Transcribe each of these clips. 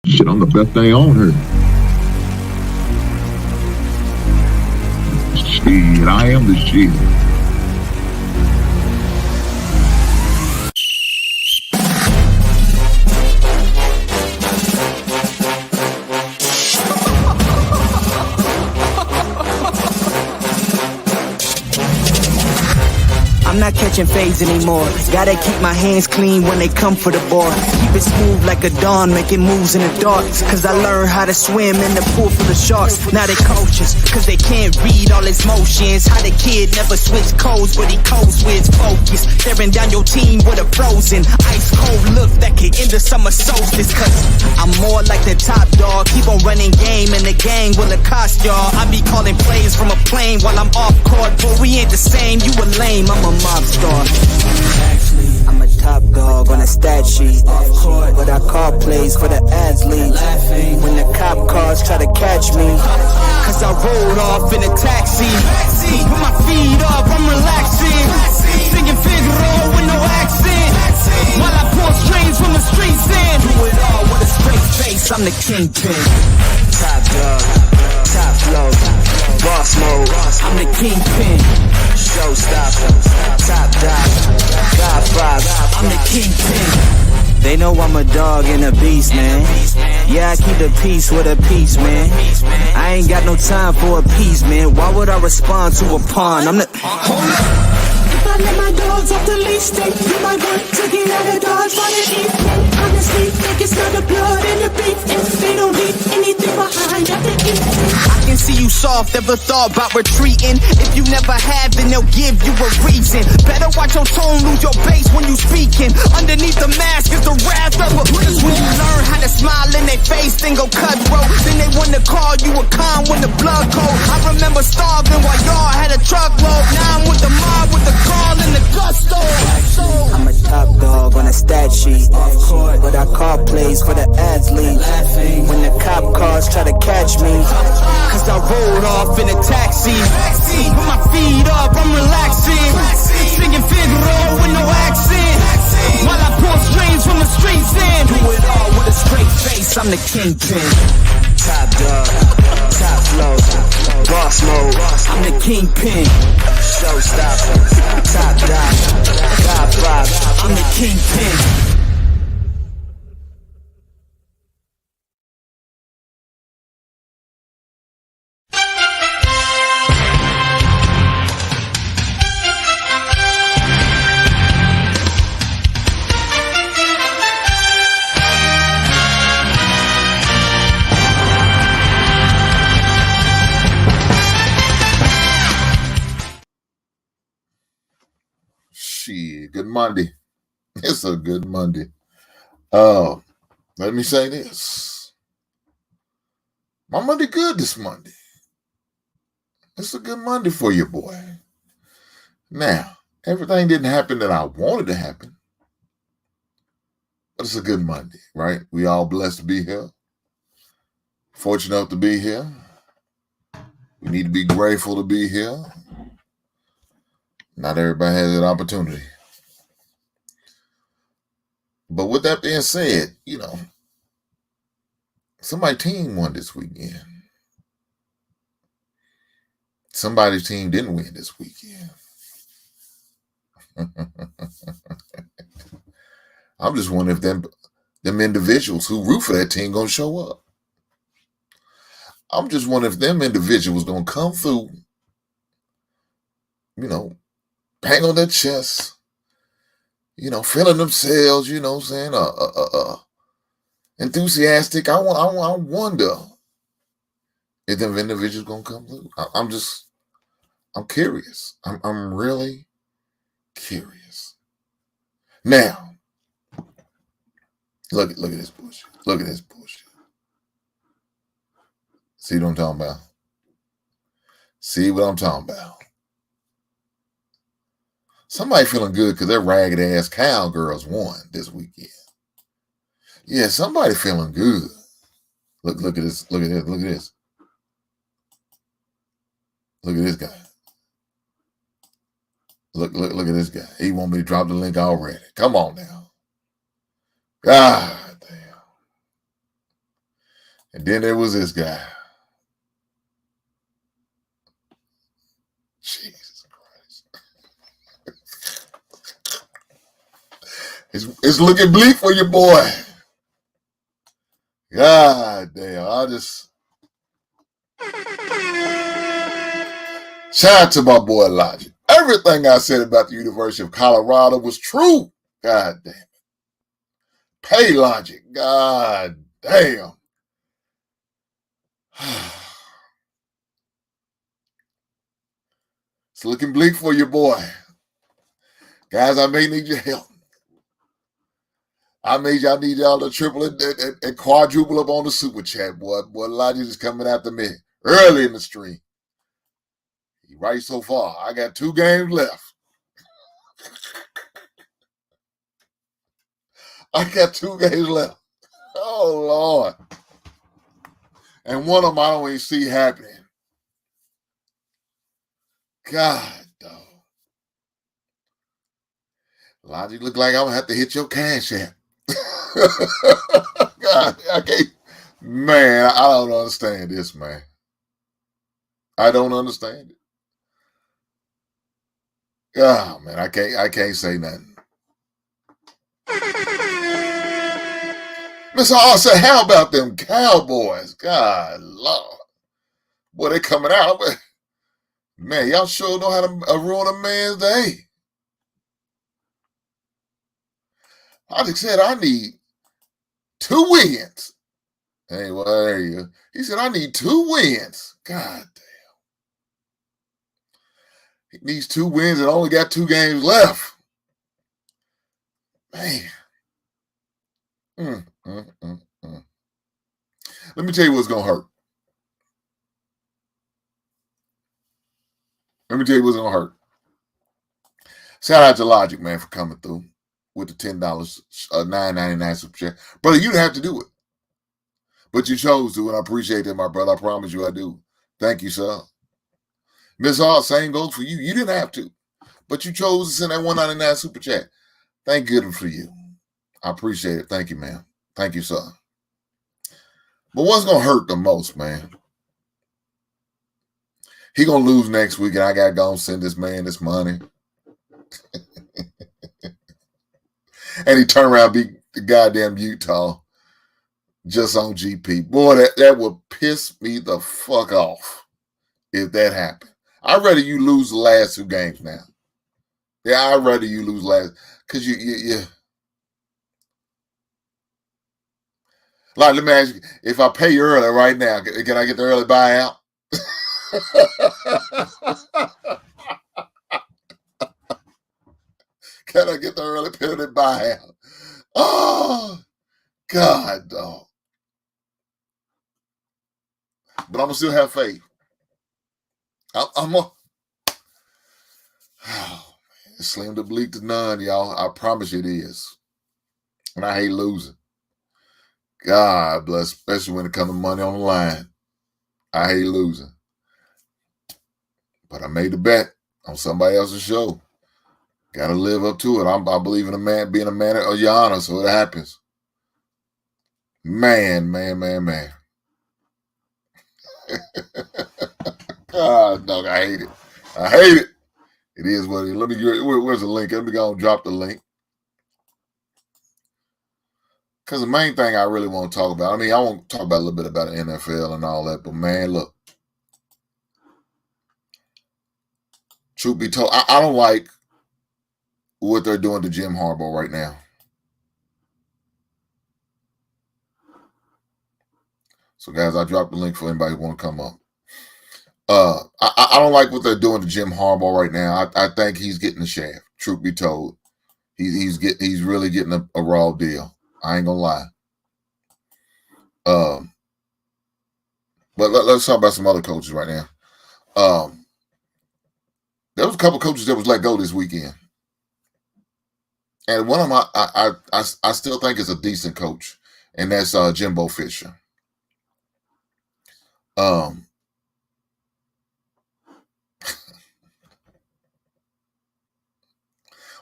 Shit, I'm the best thing on her. Shit, I am the shit. I'm not catching fades anymore. Gotta keep my hands clean when they come for the ball. Keep it smooth like a dawn, making moves in the dark. Cause I learned how to swim in the pool full of sharks. Now they coaches, cause they can't read all his motions. How the kid never switch codes, but he codes with focus. Staring down your team with a frozen, ice cold look that could end the summer solstice. Cause I'm more like the top dog. Keep on running game and the gang will accost y'all. I be calling plays from a plane while I'm off court. But we ain't the same, you a lame, I'm a mob star. Actually, I'm a top dog on a stat sheet. Off court, but I call plays for the athletes. Laughing when the cop cars try to catch me. Cause I rolled off in a taxi. Put my feet up, I'm relaxing. Singing Figaro with no accent. While I pull strings from the streets in. Do it all with a straight face, I'm the kingpin. Top dog, top flow, boss mode. I'm the kingpin. Showstopper, top dog, God five. I'm the kingpin. They know I'm a dog and a beast, man. Yeah, I keep the peace with a peace, man. I ain't got no time for a peace, man. Why would I respond to a pawn? I'm the... Hold up. If I let my dogs off the leash, they do my work to get out of dodge while they eat. Honestly, think it's not the blood and the beef. If they don't leave anything behind after eat. I can see you soft, never thought about retreating. If you never have, then they'll give you a reason. Better watch your tone, lose your bass when you speaking. Underneath the mask is the wrath of a beast. When you learn how to smile in their face, then go cutthroat. Then they wanna call you a con when the blood cold. I remember starving while y'all had a truckload. Now I'm with the mob with the call and the gusto. I'm a top dog on a stat sheet. Off court, but I call plays for the athletes. Laughing when the cop cars try to catch me. Cause I rolled off in a taxi. Put my feet up, I'm relaxing. Singing Figaro with no accent. While I pull strings from the streets in. Do it all with a straight face, I'm the kingpin. Top dog, top flow, boss mode. I'm the kingpin. Showstopper, top dog, God five. I'm the kingpin. Shit, good Monday. It's a good Monday. Let me say this. My Monday good this Monday. It's a good Monday for you, boy. Now, everything didn't happen that I wanted to happen. But it's a good Monday, right? We all blessed to be here. Fortunate enough to be here. We need to be grateful to be here. Not everybody has that opportunity. But with that being said, somebody's team won this weekend. Somebody's team didn't win this weekend. I'm just wondering if them individuals who root for that team gonna show up. I'm just wondering if them individuals gonna come through, bang on their chest, feeling themselves, enthusiastic. I wonder if them individuals gonna come through. I'm curious. I'm really curious. Now, look at this bullshit. Look at this bullshit. See what I'm talking about? See what I'm talking about? Somebody feeling good because their ragged ass cowgirls won this weekend. Yeah, somebody feeling good. Look at this. Look at this. Look at this. Look at this guy. Look at this guy. He want me to drop the link already. Come on now. God damn. And then there was this guy. Jesus Christ. It's looking bleak for your boy. God damn. Shout out to my boy Logic. Everything I said about the University of Colorado was true. God damn it. Pay Logic. God damn. It's looking bleak for your boy. Guys, I may need your help. I need y'all to triple it and quadruple up on the super chat, boy. Boy, Logic is coming after me early in the stream. He right so far. I got 2 games left. I got 2 games left. Oh, Lord. And one of them I don't even see happening. God, dog. Logic look like I'm going to have to hit your cash app. God, I can't. Man, I don't understand this, man. I don't understand it. Oh, man, I can't say nothing. Miss Hall said, how about them Cowboys? God, Lord. Boy, they coming out. Man, y'all sure know how to ruin a man's day. I just said, I need 2 wins. Hey, well, there you go. He said, I need 2 wins. God damn. He needs 2 wins and only got 2 games left. Man. Let me tell you what's going to hurt. Let me tell you what's going to hurt. Shout out to Logic, man, for coming through with the $10, $9.99 super chat. Brother, you didn't have to do it. But you chose to, and I appreciate that, my brother. I promise you I do. Thank you, sir. Miss Hall, same goes for you. You didn't have to. But you chose to send that $1.99 super chat. Thank goodness for you. I appreciate it. Thank you, man. Thank you, sir. But what's going to hurt the most, man? He going to lose next week, and I got to go and send this man this money. And he turned around and beat the goddamn Utah just on GP. Boy, that would piss me the fuck off if that happened. I'd rather you lose the last 2 games now. Yeah, I'd rather you lose last. Because you. Like, let me ask you, if I pay you early right now, can I get the early buyout? Can I get the early penalty buyout? Oh, God, dog. But I'm going to still have faith. It's slim to bleak to none, y'all. I promise you it is. And I hate losing. God bless, especially when it comes to money on the line. I hate losing. But I made a bet on somebody else's show. Got to live up to it. I believe in a man being a man of your honor, so it happens. Man. God, dog, I hate it. I hate it. It is what it is. Where's the link? Let me go and drop the link. Because the main thing I really want to talk about, I want to talk about a little bit about the NFL and all that, but man, look. Truth be told, I don't like what they're doing to Jim Harbaugh right now. So, guys, I dropped the link for anybody who want to come up. I don't like what they're doing to Jim Harbaugh right now. I think he's getting the shaft. Truth be told, he's really getting a raw deal. I ain't gonna lie. But let's talk about some other coaches right now. There was a couple coaches that was let go this weekend, and one of them I still think is a decent coach, and that's Jimbo Fisher.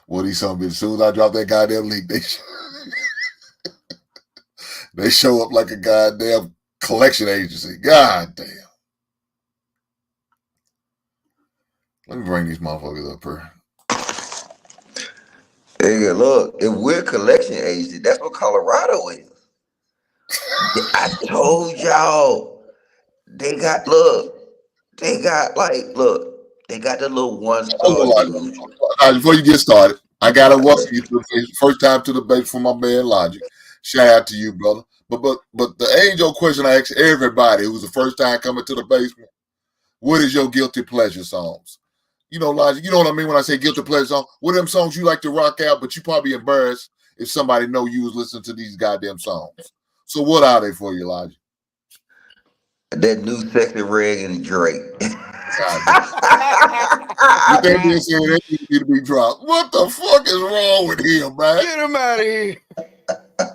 What he told me, as soon as I drop that goddamn link, they show up like a goddamn Collection agency. God damn. Let me bring these motherfuckers up here. Hey, look, if we're a collection agency, that's what Colorado is. I told y'all they got they got the little one Hold star on, dude. before you get started, I gotta welcome you to the first time to the debate for my man Logic. Shout out to you, brother. But the age old question I ask everybody who's the first time coming to the basement: what is your guilty pleasure songs? You know, Logic. You know what I mean when I say guilty pleasure song. What are them songs you like to rock out, but you probably embarrassed if somebody know you was listening to these goddamn songs. So what are they for you, Logic? That new Sexy Red and Drake. God damn. With that being said, that need to be dropped. What the fuck is wrong with him, man? Get him out of here.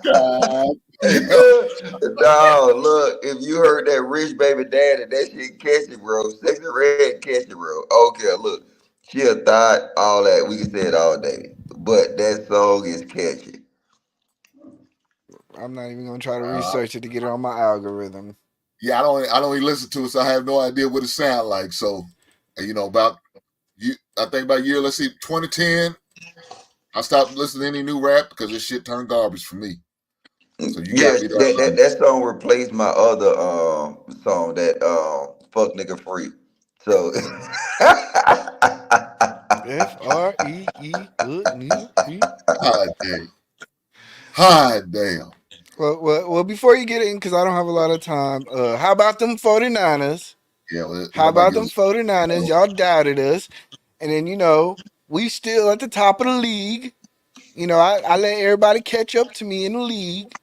God damn. No, look, if you heard that Rich Baby Daddy, that shit catchy, bro. Sexy Red catchy, bro. Okay, look, she a thought, all that. We can say it all day. But that song is catchy. I'm not even gonna try to research it to get it on my algorithm. Yeah, I don't even listen to it, so I have no idea what it sounds like. So, you know, I think about year, let's see, 2010, I stopped listening to any new rap because this shit turned garbage for me. So you got Yes, me there. that song replaced my other song, that Fuck Nigga Free. So FREE. Hot damn. Hot damn. Well, before you get in, because I don't have a lot of time, how about them 49ers? Yeah, well, How nobody about them gives 49ers? Y'all doubted us. And then, we still at the top of the league. I let everybody catch up to me in the league.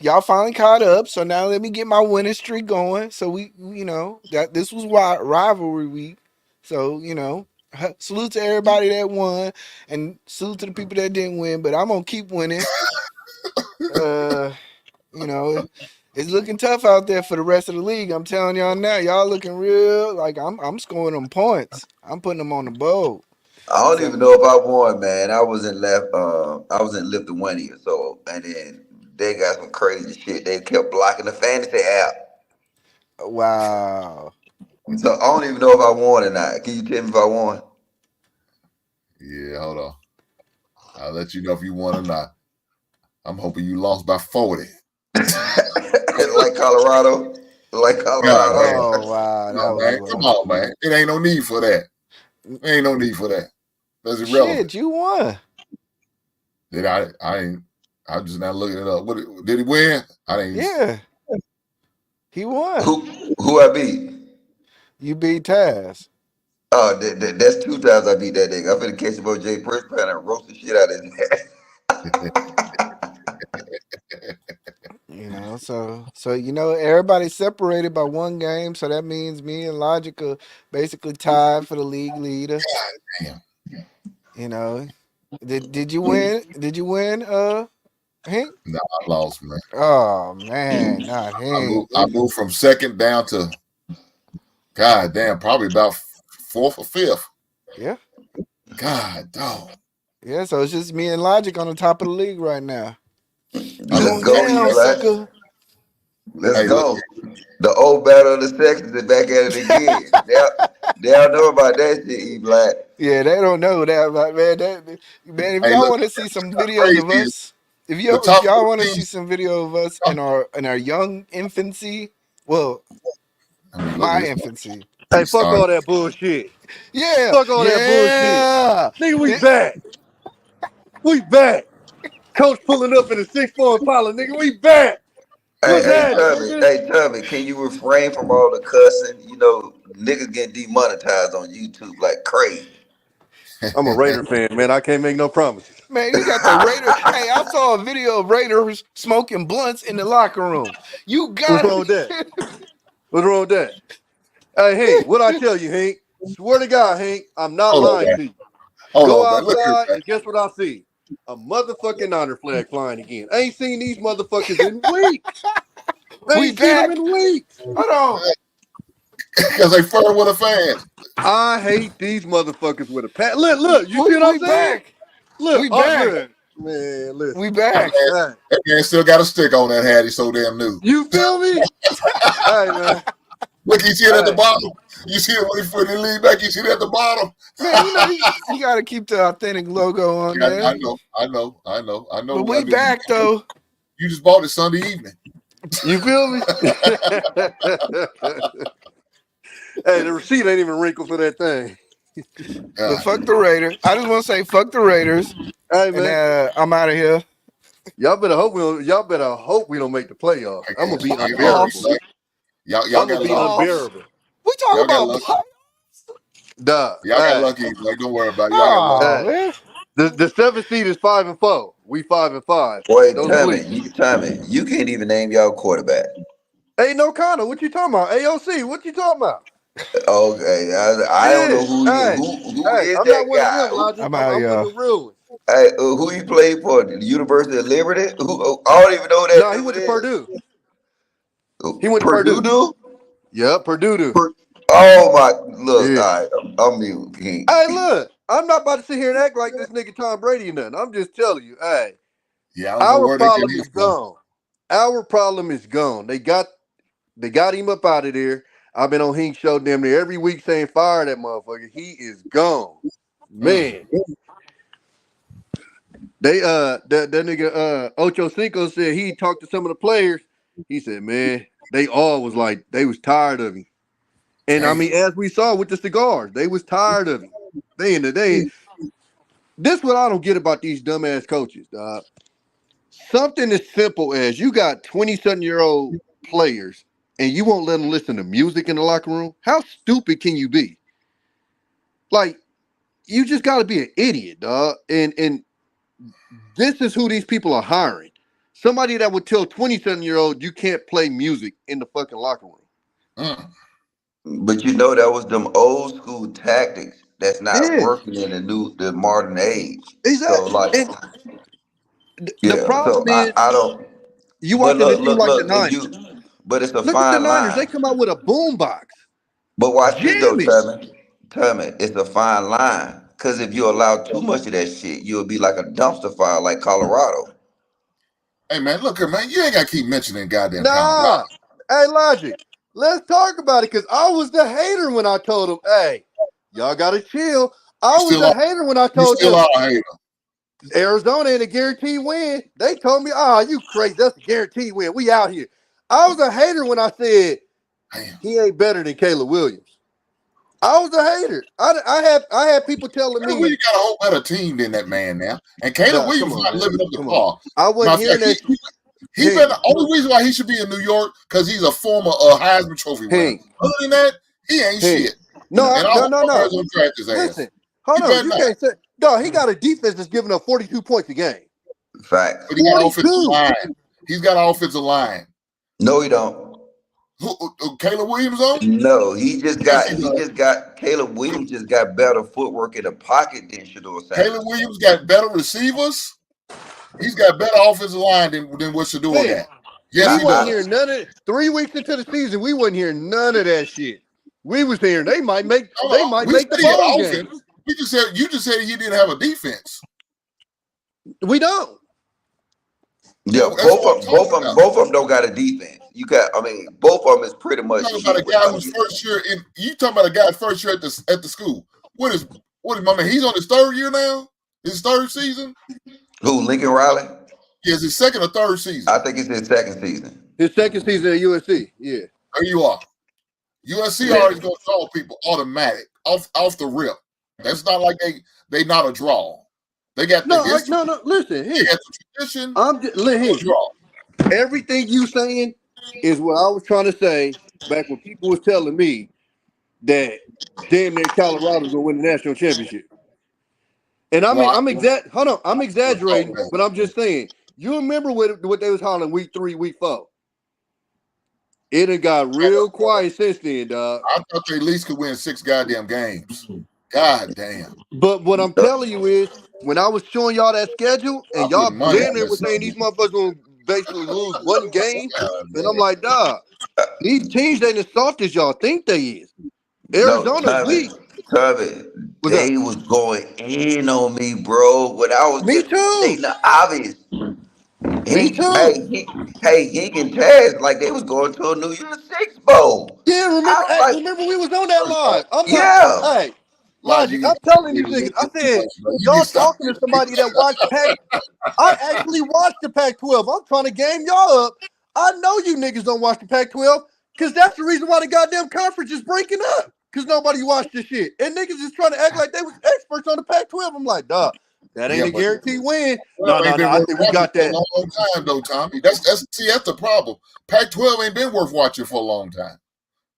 Y'all finally caught up, so now let me get my winning streak going. So that this was rivalry week. So salute to everybody that won, and salute to the people that didn't win. But I'm gonna keep winning. Uh, you know, it's looking tough out there for the rest of the league. I'm telling y'all now, y'all looking real like I'm scoring them points. I'm putting them on the board. I don't So even know if I won, man. I was in Lithuania, so and then they got some crazy shit. They kept blocking the fantasy app. wow. So I don't even know if I won or not. Can you tell me if I won? Yeah, hold on. I'll let you know if you won or not. I'm hoping you lost by 40. Like Colorado? Like God damn. Colorado? Oh wow, Come that on, was man. Come rough. on, man. It ain't no need for that. Ain't no need for that. That's irrelevant. Shit, you won. Did I ain't I'm just not looking it up. What did he win? I didn't Yeah, he won. Who I beat? You beat Taz. Oh, that's 2 times I beat that nigga. I'm finna catch him on Jay Prince and roast the shit out of his ass. So everybody's separated by one game, so that means me and Logic are basically tied for the league leader. damn. You know, did you win? Did you win? Hank? No, I lost, man. Oh man, not Hank. I moved from second down to God damn, probably about fourth or fifth. Yeah, God dog. yeah. So it's just me and Logic on the top of the league right now. Let's Going go, down, E-Black. sucker. Let's Hey, look, go. The old battle of the sexes is back at it again. They don't know about that shit, E-Black. Yeah, they don't know that, but man, if hey, y'all look, want to see some what's videos crazy of is us, the if top y'all two want to see teams. some video of us in our young infancy, well, I mean, look at my this. infancy. Hey, He fuck started. all that bullshit. Yeah, Fuck all that bullshit. yeah. Nigga, we back. We back. Coach pulling up in a 6'4" Impala. Nigga, we back. Hey, What's hey, happening, Tubby. nigga? Hey, Tubby, can you refrain from all the cussing? You know, niggas getting demonetized on YouTube like crazy. I'm a Raider fan, man. I can't make no promises. Man, you got the Raider. Hey, I saw a video of Raiders smoking blunts in the locker room. You What's got wrong with that? What's wrong with that? Hey, Hank, what I tell you, Hank? Swear to God, Hank, I'm not Hold on, lying man. to you. Hold Go on, man. Look here, outside man. and guess what I see? A motherfucking honor flag flying again. I ain't seen these motherfuckers in weeks. I we ain't seen them back. in weeks. Hold on. Because they flirt with a fan. I hate these motherfuckers with a pat. Look, you see what I'm We saying? back. Look, We oh back. look. Man, listen. We back. Hey, That man still got a stick on that hat. He's so damn new. you feel me? Hey, man. Look, you see it at the Hey. bottom. You see it when he lean back. You see it at the bottom. Man, you know, you got to keep the authentic logo on Yeah, there. I know. But we back, though. You just bought it Sunday evening. You feel me? Hey, the receipt ain't even wrinkled for that thing. But fuck the Raiders. I just want to say fuck the Raiders. Hey, And man. I'm out of here. Y'all better hope we don't make the playoffs. I'm gonna be Y'all unbearable. Y'all I'm got gonna be lucky. unbearable. We talking Y'all got about lucky. play- Duh. Y'all got Hey, lucky. Like, don't worry about it. Y'all got lucky. Oh, Hey. man. The 7th seed is 5-4. We 5-5. Boy, Don't Tommy, sleep. you can't even name y'all quarterback. Hey, no Connor, what you talking about? AOC, what you talking about? Okay, I don't know Yeah. who Hey, is I'm that not one of guy. them, Logic. I'm I'm, out, I'm one y'all. of the real ones. Hey, who he played for? The University of Liberty? Who? I don't even know who that No, he went to dude Purdue. is. He went to Purdue Purdue. dude? Yeah, Purdue. Oh my! Look, Yeah. all right, I'm mute. King. Hey, look, I'm not about to sit here and act like this nigga Tom Brady or nothing. I'm just telling you, hey, Yeah, I don't know our where they get problem him is from. gone. Our problem is gone. They got him up out of there. I've been on Hink Show damn near every week saying fire that motherfucker. He is gone. Man. They that nigga Ocho Cinco said he talked to some of the players. He said, man, they all was like they was tired of him. And I Damn. mean, as we saw with the cigars, they was tired of him. They in the day. This what I don't get about these dumbass coaches, dog. Something as simple as you got 27-year-old players and you won't let them listen to music in the locker room. How stupid can you be? Like, you just got to be an idiot, dog. And this is who these people are hiring. Somebody that would tell 27-year-old you can't play music in the fucking locker room. Mm. But you know that was them old school tactics that's not Yeah, working in the modern age. So exactly. like, And the yeah. problem So is I don't. you But watching a team like the look. If Niners. you, but it's a Look at the fine Niners. They line. come out with a boom box. But watch this though, Jam it. Tell me, it's a fine line. Cause if you allow too much of that shit, you'll be like a dumpster fire, like Colorado. Hey man, look here, man. You ain't gotta keep mentioning goddamn Colorado. Nah. Hey, Logic. Let's talk about it because I was the hater when I told them, hey, y'all got to chill. I was the hater when I You told still them are a hater. Arizona ain't a guaranteed win. They told me, you crazy. That's a guaranteed win. We out here. I was a hater when I said Damn. he ain't better than Caleb Williams. I was a hater. I had people telling Caleb me, Williams got a whole better team than that man now. And Caleb nah, Williams come on, not man. living up to Come on. par. I wasn't Matter of hearing fact, that. he been the Hank, only reason why he should be in New York because he's a former Heisman Trophy winner. Hank, Other than that, he ain't Hank. shit. No, And I hope no. Buckeyes don't draft his ass. Listen, hold He on. better You not. can't say, no, he got a defense that's giving up 42 points a game. Facts. But he got an offensive 42. line. He's got an offensive line. No, he don't. Who Caleb Williams on? No, Yes, he does. Caleb Williams just got better footwork in the pocket than Shador Caleb Sanders. Williams got better receivers. He's got better offensive line than what Shador Man, got. Yes, we he wasn't does. hearing none of it. 3 weeks into the season, we wasn't hearing none of that shit. We was hearing they might make We said the he had bowl an game. offense. You just said he didn't have a defense. We don't. Yeah, That's what I'm talking about. both of them don't got a defense. Both of them is pretty You much talking about a shit guy without who's you. first year in. You talking about a guy first year at the school. What is my man? He's on his third year now. His third season. Who, Lincoln Riley? Yeah, it's his second or third season. I think it's his second season. His second season at USC. Yeah. There you are. USC Yeah. already gonna draw people automatic off the rip. That's not like they not a draw. They got the history. No. Listen, They hey, got the tradition. I'm just No draw. everything you saying is what I was trying to say back when people was telling me that damn near Colorado's gonna win the national championship. And I mean, Well, hold on, I'm exaggerating, okay. but I'm just saying. You remember what they was hollering week 3, week 4? It done got real quiet since then, dog. I thought they at least could win 6 goddamn games. God damn. But what I'm telling you is, when I was showing y'all that schedule, I and put y'all money damn on near this was saying something. these motherfuckers gonna basically lose one game, God and I'm damn. like, dog, these teams ain't as soft as y'all think they is. No, Arizona's weak. Tommy. What's up? they was going in on me, bro. When I was Me just too. stating the obvious. Me He, too. hey, he, hey, he can test like they was going to a New Year's Six bowl. Yeah, I remember? was Hey, like, remember we was on that live. I'm like, yeah, hey, Logic, Logic. I'm telling these niggas. I said, you need y'all to stop. talking to somebody that watched Pac. I actually watched the Pac-12. I'm trying to game y'all up. I know you niggas don't watch the Pac-12 because that's the reason why the goddamn conference is breaking up. Because nobody watched this shit. And niggas is trying to act like they was experts on the Pac-12. I'm like, duh, that ain't Yeah, a but guaranteed win. No, 12 no, ain't no. been I worth think we watching got for a that. long time, though, Tommy. That's the problem. Pac-12 ain't been worth watching for a long time.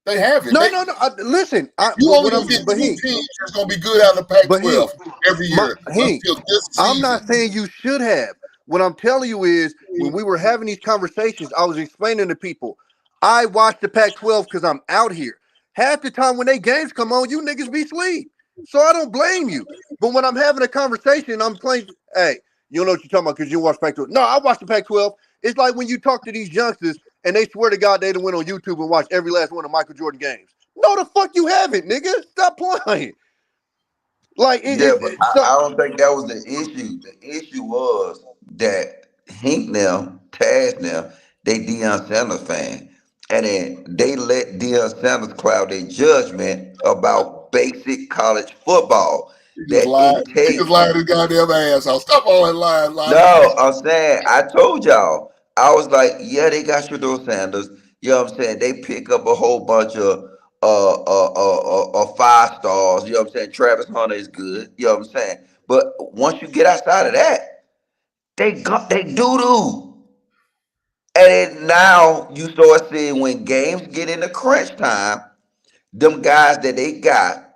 They haven't. No, no, no. Listen, You only what gonna I'm, get but two he, teams that's gonna be good out of the but he, Pac-12 every my, year he. until this I'm not season. saying you should have. What I'm telling you is when we were having these conversations, I was explaining to people, I watch the Pac-12 because I'm out here. Half the time when they games come on, you niggas be asleep. So I don't blame you. But when I'm having a conversation, I'm playing, hey, you don't know what you're talking about because you watch Pac-12. No, I watch the Pac-12. It's like when you talk to these youngsters and they swear to God they done went on YouTube and watched every last one of Michael Jordan games. No, the fuck you haven't, nigga. Stop playing. Like yeah, but so. I don't think that was the issue. The issue was that Hink them, Taz them, they Deion Sanders fan. And then they let Deion Sanders cloud their judgment about basic college football. He just That lied. it He just takes. lied his goddamn ass off. Stop all that lying, Logic. No, I'm saying I told y'all. I was like, yeah, they got Shador Sanders. You know what I'm saying? They pick up a whole bunch of 5 stars. You know what I'm saying? Travis Hunter is good. You know what I'm saying? But once you get outside of that, they doo doo. And then now you start seeing when games get into crunch time, them guys that they got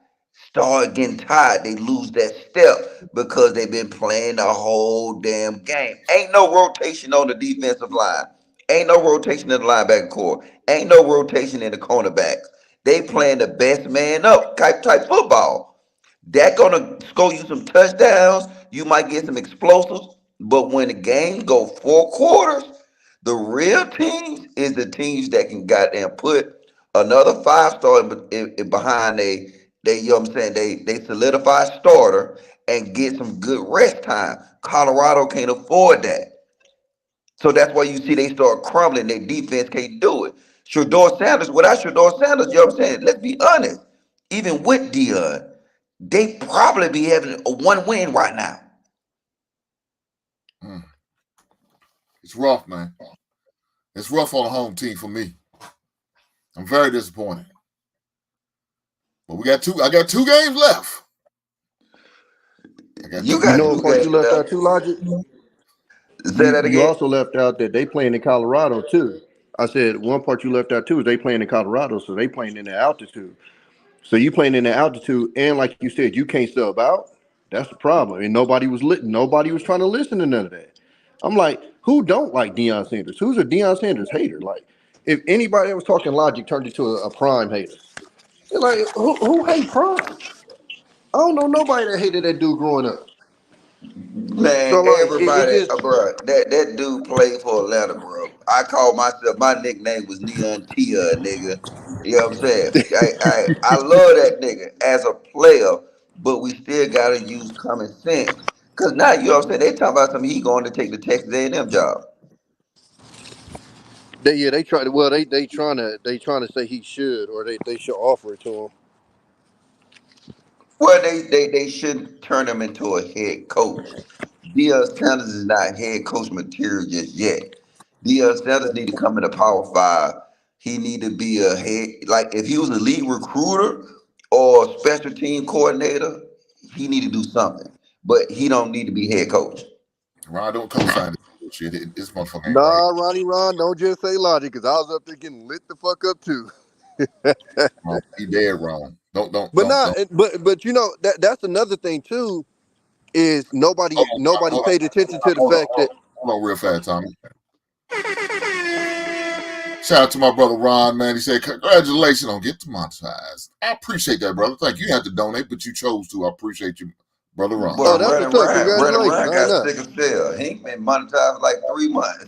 start getting tired. They lose that step because they've been playing the whole damn game. Ain't no rotation on the defensive line. Ain't no rotation in the linebacker core. Ain't no rotation in the cornerbacks. They playing the best man up type football. That gonna score you some touchdowns. You might get some explosives. But when the game go 4 quarters, the real teams is the teams that can goddamn put another 5 star behind they you know what I'm saying they solidify starter and get some good rest time. Colorado can't afford that. So that's why you see they start crumbling. Their defense can't do it. Shador Sanders, without Shador Sanders, you know what I'm saying? Let's be honest. Even with Dion, they probably be having a 1 win right now. Mm. It's rough, man. It's rough on the home team for me. I'm very disappointed. But I got 2 games left. I got You 2 You got games. know what two part you games left left. out too, Logic? Say You that you again. also left out that they playing in Colorado too. I said one part you left out too is they playing in Colorado, so they playing in the altitude. So you playing in the altitude, and like you said, you can't sub out. That's the problem. And nobody was trying to listen to none of that. I'm like, who don't like Deion Sanders? Who's a Deion Sanders hater? Like, if anybody that was talking logic turned into a prime hater. They're like, who hate prime? I don't know nobody that hated that dude growing up. Man, So like, it everybody, just bro, that dude played for Atlanta, bro. I call myself, my nickname was Neon Tia, nigga. You know what I'm saying? I love that nigga as a player, but we still gotta use common sense. Cause now you know what I'm saying. They talking about something he going to take the Texas A&M job. they try to they trying to say he should or they should offer it to him. Well, they shouldn't turn him into a head coach. Deion Sanders is not head coach material just yet. Deion Sanders need to come in the Power Five. He need to be a head like if he was a lead recruiter or special team coordinator, he need to do something. But he don't need to be head coach. Ron, don't co-sign this bullshit. This motherfucker ain't right. Nah, Ron, don't just say logic, because I was up there getting lit the fuck up too. Wrong. He dead wrong. But nah, Don't. but you know that's another thing too is Hold on, nobody hold on, paid attention to the fact that hold on real fast, Tommy. Shout out to my brother Ron, man. He said, congratulations on getting monetized. I appreciate that, brother. Thank you. You had to donate, but you chose to. I appreciate you, brother Ron. oh But that's what's up. Running Congratulations. around I ain't got know. sick of sale. He ain't been monetized for like 3 months.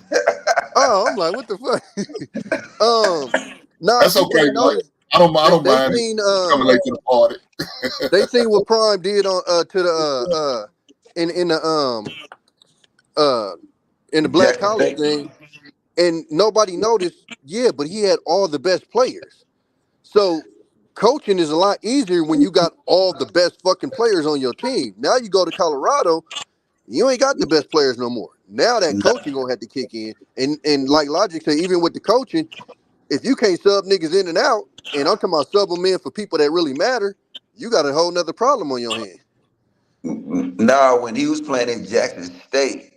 Oh, I'm like, what the fuck? um, nah, That's people okay, ain't Mike. noticed. I don't They mind it. seen Coming late to the party. they seen what Prime did on to the in uh in the black Jackson college State. thing, and nobody noticed. Yeah, but he had all the best players. So coaching is a lot easier when you got all the best fucking players on your team. Now you go to Colorado, you ain't got the best players no more. Now that coaching gonna have to kick in, and like Logic said, even with the coaching, if you can't sub niggas in and out, and I'm talking about sub them in for people that really matter, you got a whole nother problem on your hand. Now, when he was playing in Jackson State,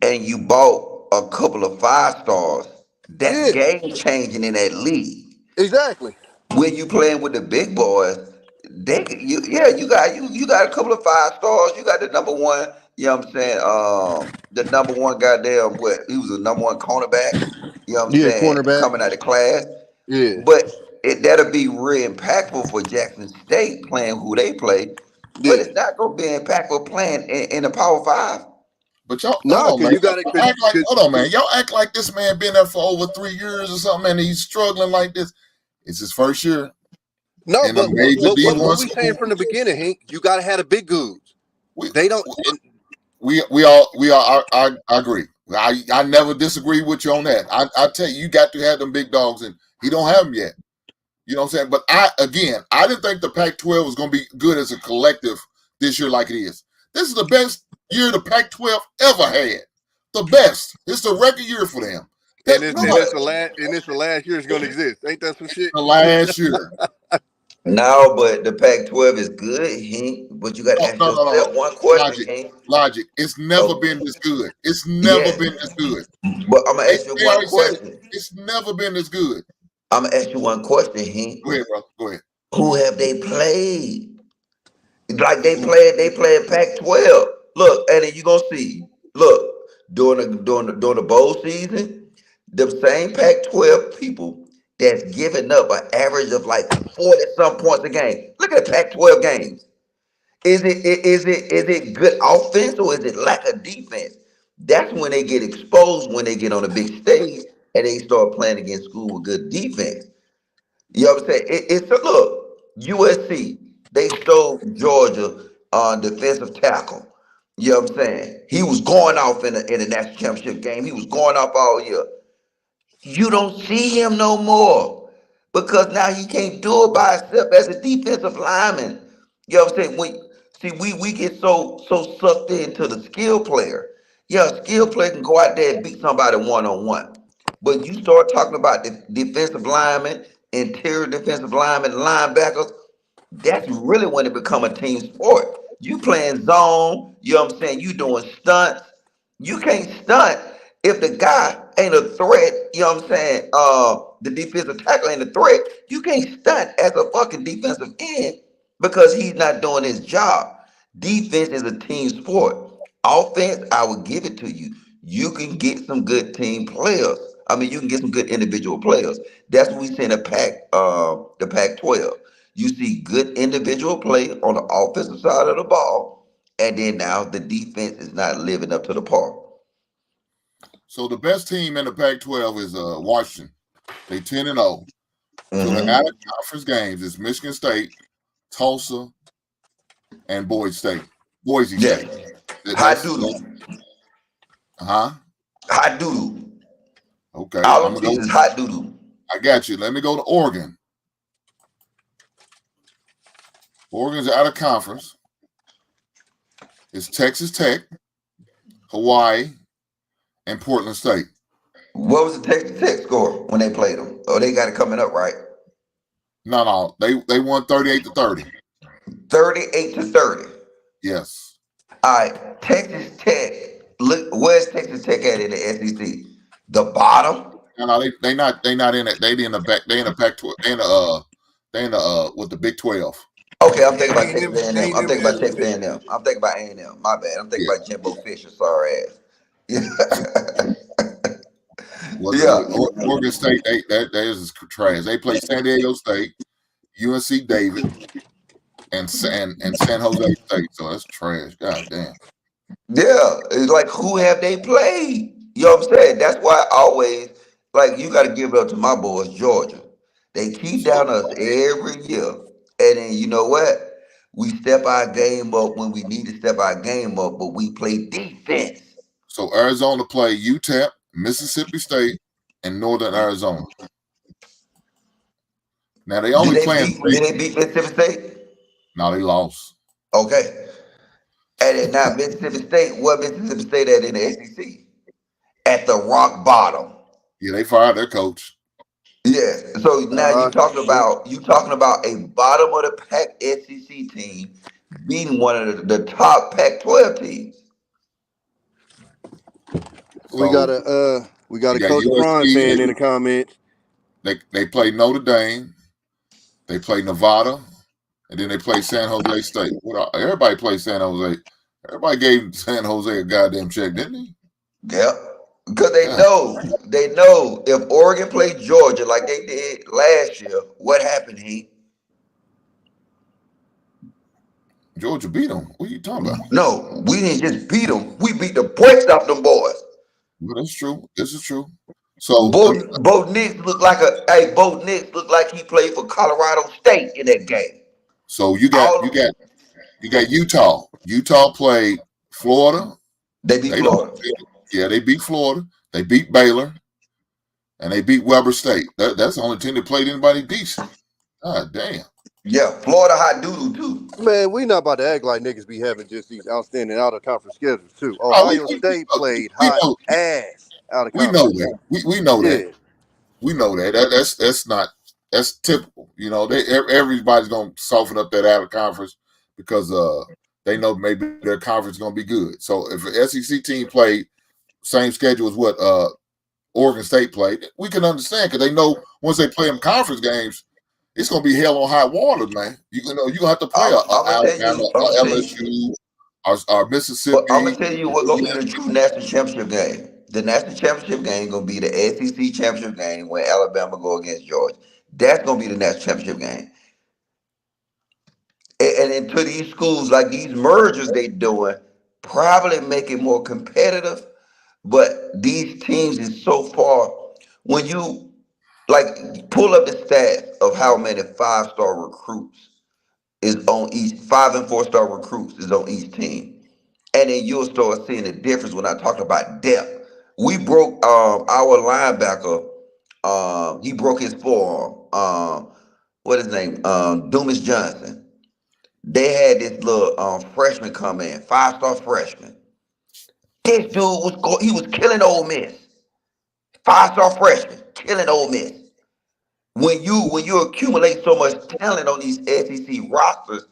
and you bought a couple of 5 stars, that's Yeah, game changing in that league. exactly. When you playing with the big boys, you got a couple of 5 stars. You got the number one. You know what I'm saying? The number one goddamn what? He was the number one cornerback. You know what I'm Yeah, saying? cornerback. Coming out of class, Yeah, but that'll be real impactful for Jackson State playing who they play. But yeah. it's not gonna be impactful playing in the Power Five. But y'all, hold Nah, on, cause man. you got it. Y'all act like, hold on, man. Y'all act like this man been there for over 3 years or something, and he's struggling like this. It's his first year No, in a but major what D1 we saying school. from the beginning, Hank, you gotta have the big goods. We They don't. And, I agree. I never disagree with you on that. I tell you, you got to have them big dogs, and he don't have them yet. You know what I'm saying? But I didn't think the Pac-12 was going to be good as a collective this year like it is. This is the best year the Pac-12 ever had. The best. It's a record year for them. and That nobody it's the last year it's gonna exist. Ain't that some shit? the last year. No, but the Pac-12 is good, Hank. But you got to No, ask no, no, no. yourself one question, Logic, Hank. logic. It's never Oh, been this good. It's never yes. been this good. But I'm gonna They, ask you they one already said it. question. It's never been this good. I'm gonna ask you one question, Hank. Go ahead, bro. Go ahead. Who have they played? Like they played Pac-12. Look, and then you gonna see. Look, during the bowl season, the same Pac-12 people that's giving up an average of like 40 some points a game. Look at the Pac-12 games. Is it good offense or is it lack of defense? That's when they get exposed when they get on a big stage and they start playing against school with good defense. You know what I'm saying? It's a look. USC, they stole Georgia on defensive tackle. You know what I'm saying? He was going off in the national championship game. He was going off all year. You don't see him no more because now he can't do it by himself as a defensive lineman. You know what I'm saying? We get so sucked into the skill player. Yeah, a skill player can go out there and beat somebody 1-on-1. But you start talking about the defensive linemen, interior defensive linemen, linebackers, that's really when it become a team sport. You playing zone, you know what I'm saying? You doing stunts. You can't stunt if the guy ain't a threat, you know what I'm saying? The defensive tackle ain't a threat. You can't stunt as a fucking defensive end because he's not doing his job. Defense is a team sport. Offense, I will give it to you. You can get some good team players. I mean, you can get some good individual players. That's what we see in the Pac-12. You see good individual play on the offensive side of the ball, and then now the defense is not living up to the par. So the best team in the Pac-12 is Washington. They 10-0. So the out Mm-hmm. of conference games is Michigan State, Tulsa, and Boise Yeah. State. Hot That's doodoo. huh. Hot doodoo. Okay, All I'm them gonna teams go. is hot doodoo. I got you. Let me go to Oregon. Oregon's out of conference. It's Texas Tech, Hawaii, and Portland State. What was the Texas Tech score when they played them? Oh, they got it coming up, right? No, they won 38-30. 38-30. Yes. All right, Texas Tech. Look, where's Texas Tech at in the SEC? The bottom. No, they not in it. They in the back. They in the Pac-12. They in the with the Big 12. Okay, I'm thinking They about ain't Texas them. They A&M. ain't I'm them thinking about Texas SEC. A&M. I'm thinking about A&M. My bad. I'm thinking Yeah. about Jimbo Fisher. Sorry ass. Well, Yeah. Oregon State. That is trash. They play San Diego State, UNC David, and San Jose State. So that's trash. God damn. Yeah, it's like who have they played? You know what I'm saying? That's why I always like you got to give it up to my boys, Georgia. They keep So down us every year. And then you know what? We step our game up when we need to step our game up, but we play defense. so Arizona play UTEP, Mississippi State, and Northern Arizona. Now they only playing three. Did they beat Mississippi State? Now they lost. Okay. And then now Mississippi State, what Mississippi State at in the SEC? At the rock bottom. Yeah, they fired their coach. Yes. So now Shoot. you talking about a bottom of the pack SEC team beating one of the top Pac-12 teams. We So got a you got Coach Prime USC. fan in the comments. They play Notre Dame. They play Nevada, and then they play San Jose State. Everybody plays San Jose. Everybody gave San Jose a goddamn check, didn't he? Yep. Because Yeah. they know if Oregon played Georgia like they did last year, what happened, he? Georgia beat them. What are you talking about? No, we didn't just beat them. We beat the brakes off them boys. Well, that's true. This is true. So Bo Nix looked like he played for Colorado State in that game. so you got you All got you got Utah. Utah played Florida. they beat They don't. Florida. Yeah, they beat Florida. They beat Baylor, and they beat Weber State. That's the only team that played anybody decent. God damn. Yeah, Florida hot doodle too. Man, we not about to act like niggas be having just these outstanding out of conference schedules too. Oh, Ohio State played we hot know ass out of we know conference. that. We know that. Yeah. We know that. That's not that's typical. You know, everybody's gonna soften up that out of conference because they know maybe their conference is gonna be good. So if an SEC team played same schedule as what Oregon State played, we can understand because they know once they play them conference games, it's gonna be hell on high water, man. You know, you gonna have to play I'm gonna tell Alabama, you. I'm gonna tell you. LSU, or But I'm Mississippi. gonna tell you what gonna be the true national championship game. The national championship game gonna be the SEC championship game when Alabama go against Georgia. That's gonna be the national championship game. And into these schools, like these mergers they doing, probably make it more competitive. But these teams is so far. When you like pull up the stats of how many 5-star recruits is on each 5 and 4-star recruits is on each team. And then you'll start seeing the difference when I talk about depth. We broke our linebacker. He broke his forearm. What is his name? Dumas Johnson. They had this little freshman come in, 5-star freshman. This dude he was killing Ole Miss. 5-star freshman, killing Ole Miss. When you accumulate so much talent on these SEC rosters,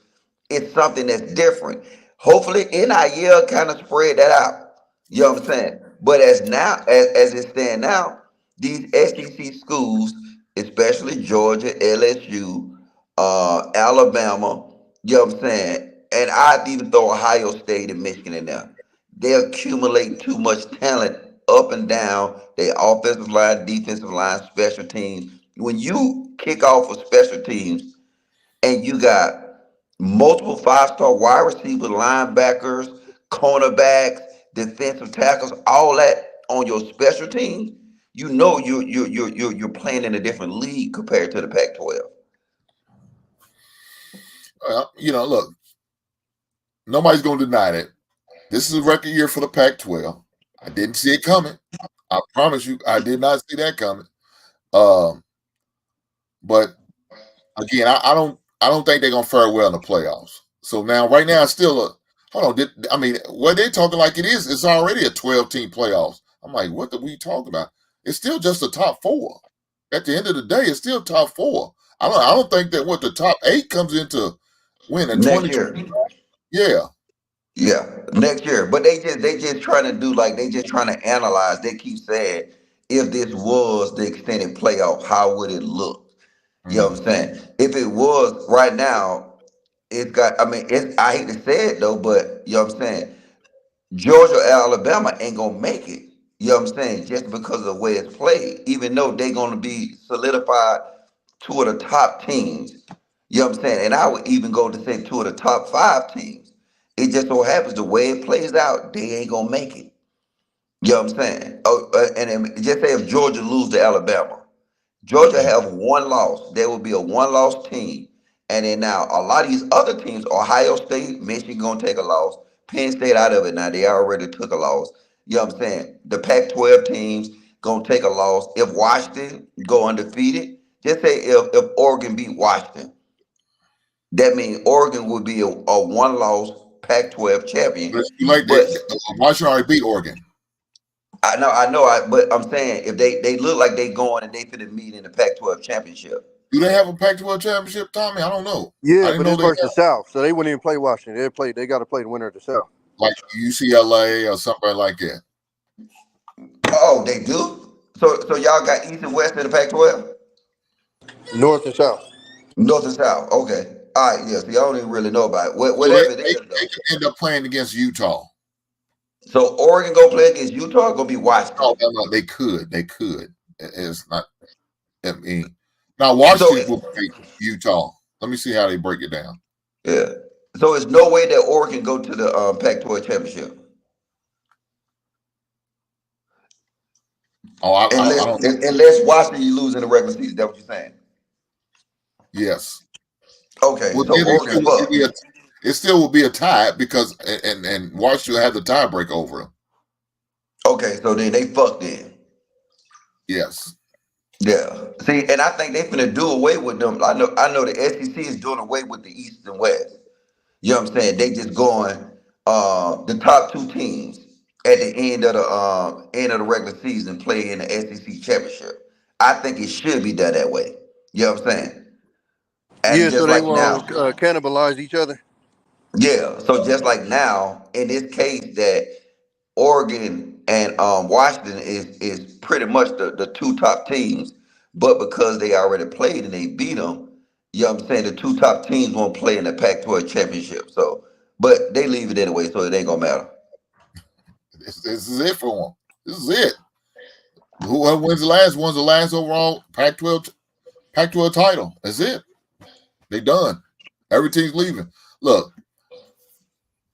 it's something that's different. Hopefully, NIL kind of spread that out. You know what I'm saying? But as it stands now, these SEC schools, especially Georgia, LSU, Alabama, you know what I'm saying? And I'd even throw Ohio State and Michigan in there. They accumulate too much talent up and down. They offensive line, defensive line, special teams. When you kick off for special teams, and you got multiple 5-star wide receivers, linebackers, cornerbacks, defensive tackles, all that on your special teams, you know you're playing in a different league compared to the Pac-12. You know, look, nobody's gonna deny that. This is a record year for the Pac-12. I didn't see it coming. I promise you, I did not see that coming. But again, I don't think they're gonna fare well in the playoffs. So now, right now, it's still a hold on. I mean, what they're talking like it is, it's already a 12-team playoffs. I'm like, what are we talking about? It's still just the top four. At the end of the day, it's still top four. I don't think that what the top 8 comes into win in Next 2020. year. Yeah. Yeah, next year. But they just trying to do like they just trying to analyze. They keep saying if this was the extended playoff, how would it look? You know what I'm saying? If it was right now, it's got. I mean, I hate to say it though, but you know what I'm saying. Georgia or Alabama ain't gonna make it. You know what I'm saying? Just because of the way it's played, even though they're gonna be solidified two of the top teams. You know what I'm saying? And I would even go to say two of the top 5 teams. It just so happens the way it plays out, they ain't gonna make it. You know what I'm saying? Oh, and then just say if Georgia lose to Alabama, Georgia Mm. have one loss. There will be a one loss team. And then now a lot of these other teams, Ohio State, Michigan gonna take a loss. Penn State out of it now. They already took a loss. You know what I'm saying? The Pac-12 teams gonna take a loss. If Washington go undefeated, just say if Oregon beat Washington, that means Oregon would be a one loss Pac-12 But champion. it's too late. But Washington already beat Oregon. but I'm saying if they look like they going and they finna meet in the Pac-12 championship. Do they have a Pac-12 championship, Tommy? I don't know. I Yeah, didn't but know it's they versus had the South, so they wouldn't even play Washington. They got to play the winner of the South. like UCLA or something like that. Oh, they do. So y'all got East and West in the Pac-12, North and South. North and South. Okay, all right. Yeah. See, I don't even really know about it. So they, Whatever it they, is they though. can end up playing against Utah. So Oregon go play against Utah. Gonna be No, Washington. no, no, they could. They could. It's not. I mean, now So Washington it's will play Utah. Let me see how they break it down. yeah. So it's no way that Oregon go to the Pac-12 championship Oh, I don't. unless Washington you lose in the regular season. That's what you're saying. Yes. Okay. Well, So then Oregon fucked. it still will be a tie because and Washington had the tiebreak over them. Okay. So then they fucked in. Yes. Yeah. See, and I think they finna do away with them. I know the SEC is doing away with the East and West. You know what I'm saying? They just going the top two teams at the end of the regular season play in the SEC championship. I think it should be done that way. You know what I'm saying? Yeah, And so just they like won't now, cannibalize each other. yeah. So just like now, in this case that Oregon and Washington is pretty much the two top teams, but because they already played and they beat them, you know what I'm saying? The two top teams won't play in the Pac-12 championship. So, but they leave it anyway, so it ain't gonna matter. This is it for them. This is it. Whoever wins the last overall Pac-12 title. That's it. They done. Every team's leaving. Look,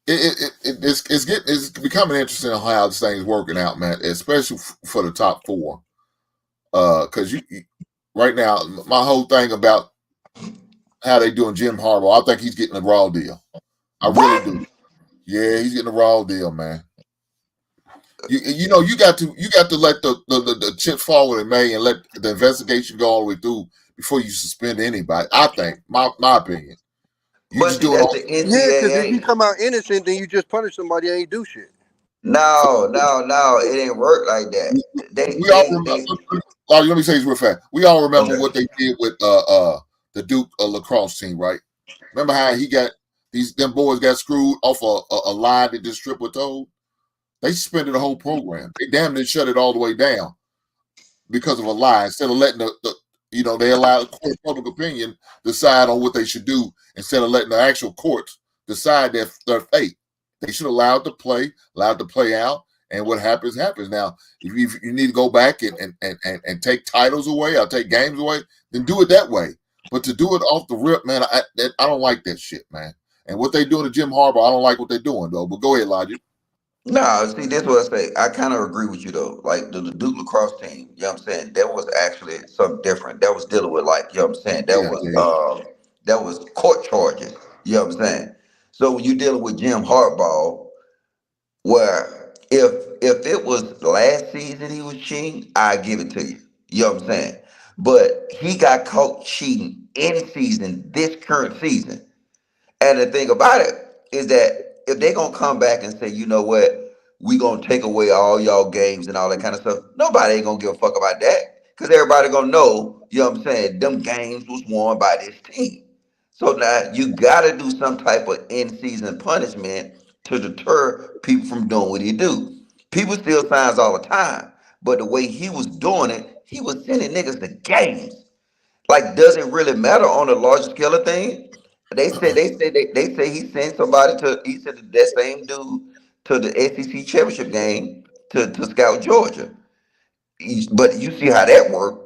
it's becoming interesting on how this thing's working out, man. Especially for the top four. Because right now, my whole thing about how they doing Jim Harbaugh, I think he's getting a raw deal. I really What? do. Yeah, he's getting a raw deal, man. You got to let the chips fall where they may and let the investigation go all the way through before you suspend anybody. I think my opinion. You But just see, do it that's all. the Yeah, because if you NCAA. come out innocent, then you just punish somebody and ain't do shit. No, no, no, it didn't work like that. We all remember. Let me say this real fast. We all remember Okay. what they did with the Duke lacrosse team, right? Remember how he got them boys got screwed off a line that just triple toed? They suspended the whole program. They damn near shut it all the way down because of a lie. Instead of letting they allow the court of public opinion decide on what they should do instead of letting the actual courts decide their fate. They should allow it to play, out, and what happens happens. Now, if you need to go back and take titles away or take games away, then do it that way. But to do it off the rip, man, I don't like that shit, man. And what they doing to Jim Harbaugh, I don't like what they're doing though. But go ahead, Logic. No, see, this what I say. I kind of agree with you though. Like the Duke lacrosse team, you know what I'm saying? That was actually something different. That was dealing with like, you know what I'm saying? Yeah, yeah. That was court charges. You know what I'm saying? So when you dealing with Jim Harbaugh, where if it was last season he was cheating, I give it to you. You know what I'm saying? But he got caught cheating in season, this current season. And the thing about it is that if they gonna come back and say, you know what, we gonna take away all y'all games and all that kind of stuff, nobody ain't gonna give a fuck about that. Cause everybody gonna know, you know what I'm saying, them games was won by this team. So now you gotta do some type of in-season punishment to deter people from doing what he do. People steal signs all the time, but the way he was doing it, he was sending niggas to games. Like, does it really matter on a larger scale of things? They say he sent somebody to he sent that same dude to the SEC championship game to scout Georgia. But you see how that worked.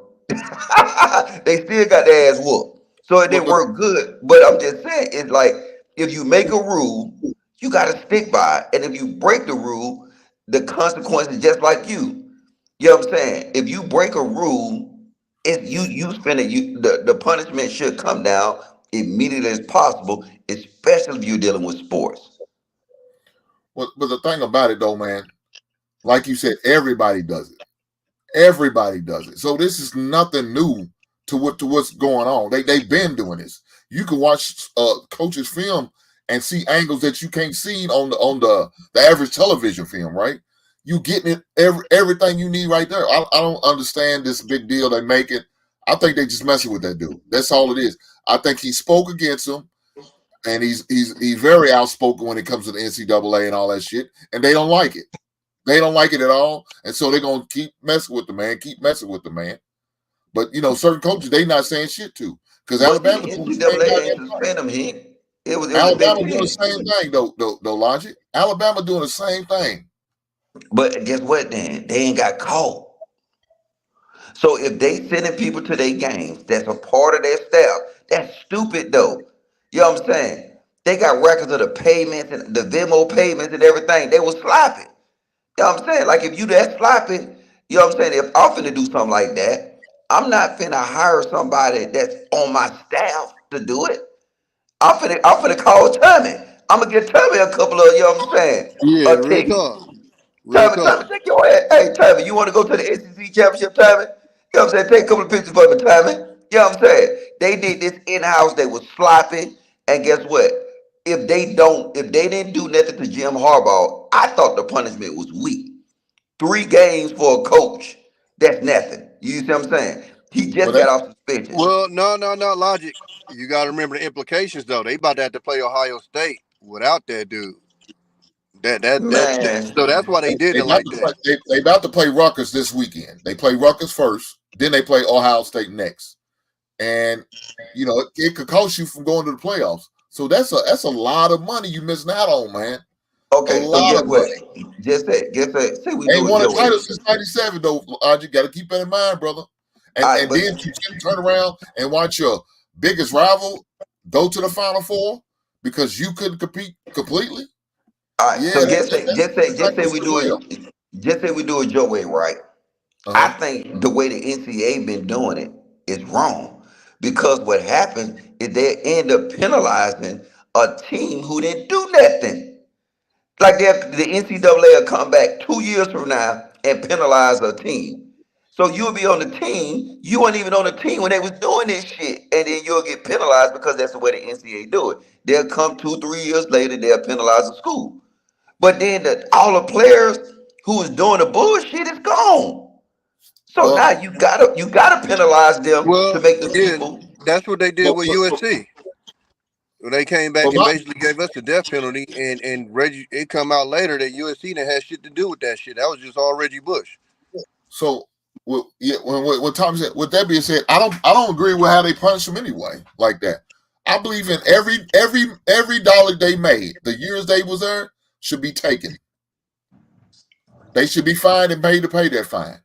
They still got their ass whooped. So it But didn't work good. But I'm just saying, it's like if you make a rule, you gotta stick by it. And if you break the rule, the consequences just like you. You know what I'm saying? If you break a rule, If you spend it, the punishment should come down immediately as possible, especially if you're dealing with sports. But the thing about it though, man, like you said, everybody does it. Everybody does it. So this is nothing new to what's going on. They've been doing this. You can watch coaches film and see angles that you can't see on the average television film, right? You getting it everything you need right there. I don't understand this big deal they make it. I think they just messing with that dude. That's all it is. I think he spoke against him, and he's very outspoken when it comes to the NCAA and all that shit, and they don't like it. They don't like it at all, and so they're gonna keep messing with the man, keep messing with the man. But certain coaches they not saying shit to because But the Alabama doing the same NCAA ain't goddamn thing. suspend him. It was the Big Alabama doing the Ten. same thing though. Logic. Alabama doing the same thing. But guess what? Then they ain't got caught. So if they sending people to their games, that's a part of their staff. That's stupid though. You know what I'm saying? They got records of the payments and the Venmo payments and everything. They was sloppy. You know what I'm saying? Like if you that sloppy, you know what I'm saying? If I'm finna do something like that, I'm not finna hire somebody that's on my staff to do it. I'm finna call Tommy. I'm gonna get Tommy a couple of, you know what I'm saying, Yeah, a real ticket. talk. Real Tommy, talk. take your ass. Hey, Tommy, you want to go to the SEC championship, Tommy? You know what I'm saying? Take a couple of pictures for me, Tommy. You know what I'm saying? They did this in house. They was sloppy, and guess what? If they didn't do nothing to Jim Harbaugh, I thought the punishment was weak. 3 games for a coach, that's nothing. You see what I'm saying? He Well, just got that's off suspension. Well, no, logic. You got to remember the implications though. They about to have to play Ohio State without that dude. Man, So that's why they did they it about like to that. play. They about to play Rutgers this weekend. They play Rutgers first, then they play Ohio State next, and it could cost you from going to the playoffs. So that's a lot of money you missing out on, man. A okay, so lot guess of what? money. Say we Ain't do it won a your way. title since '97 though. You got to keep that in mind, brother. And All right, and then but to turn around and watch your biggest rival go to the Final Four because you couldn't compete completely. all right, Yeah, so that's not gonna sit well. just say we do it your way, right? Uh I huh. think the way the NCAA been doing it is wrong because what happens is they end up penalizing a team who didn't do nothing. Like the NCAA will come back 2 years from now and penalize a team. So you'll be on the team. You weren't even on the team when they was doing this shit, and then you'll get penalized because that's the way the NCAA do it. They'll come 2, 3 years later. They'll penalize the school. But then all the players who was doing the bullshit is gone. So Well, now you gotta penalize them to Well, make the yeah, people. that's what they did but, with but, USC. When they came but back and my, basically gave us the death penalty, and Reggie, it come out later that USC didn't have shit to do with that shit. That was just all Reggie Bush. so yeah, when Tom said, with that being said, I don't agree with how they punish them anyway like that. I believe in every dollar they made, the years they was there should be taken. They should be fined and paid to pay that fine.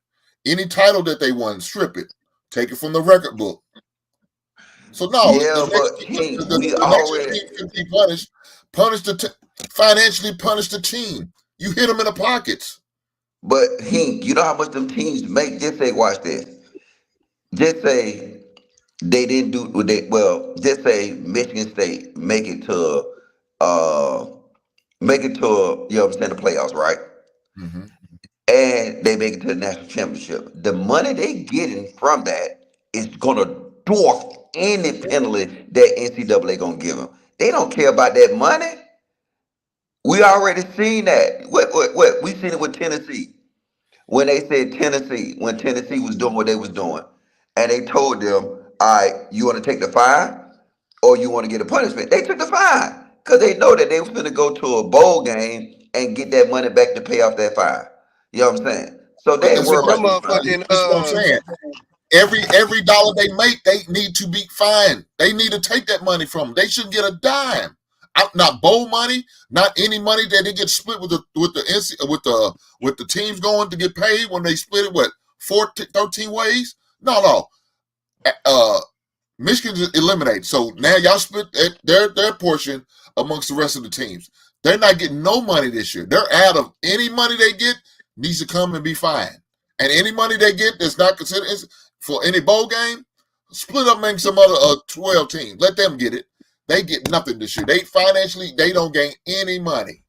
Any title that they won, strip it, take it from the record book. So no, Yeah, but we the next already. team can be punished. Financially punish the team. You hit them in the pockets. But you know how much them teams make? Just say, watch this. Just say they didn't do what they. Well, just say Michigan State uh make it to you know what I'm saying, the playoffs, right? Mm-hmm. And they make it to the national championship. The money they getting from that is gonna dwarf any penalty that NCAA gonna give them. They don't care about that money. We already seen that. What? We seen it with Tennessee when they said when Tennessee was doing what they was doing, and they told them, "All right, you want to take the fine, or you want to get a punishment?" They took the fine because they know that they was going to go to a bowl game and get that money back to pay off that fine. You know what I'm saying? So they But ain't that's what, worried Them about these fines. motherfucking that's what I'm saying. Every dollar they make, they need to be fined. They need to take that money from them. They shouldn't get a dime. Not bowl money, not any money that they get split with the teams going to get paid when they split it. What 13 ways? No. Uh, Michigan just eliminated. So now y'all split their portion amongst the rest of the teams. They're not getting no money this year. They're out of any money they get needs to come and be fined. And any money they get that's not considered for any bowl game, split up, make some other 12 teams. Let them get it. They get nothing this year. They financially, they don't gain any money.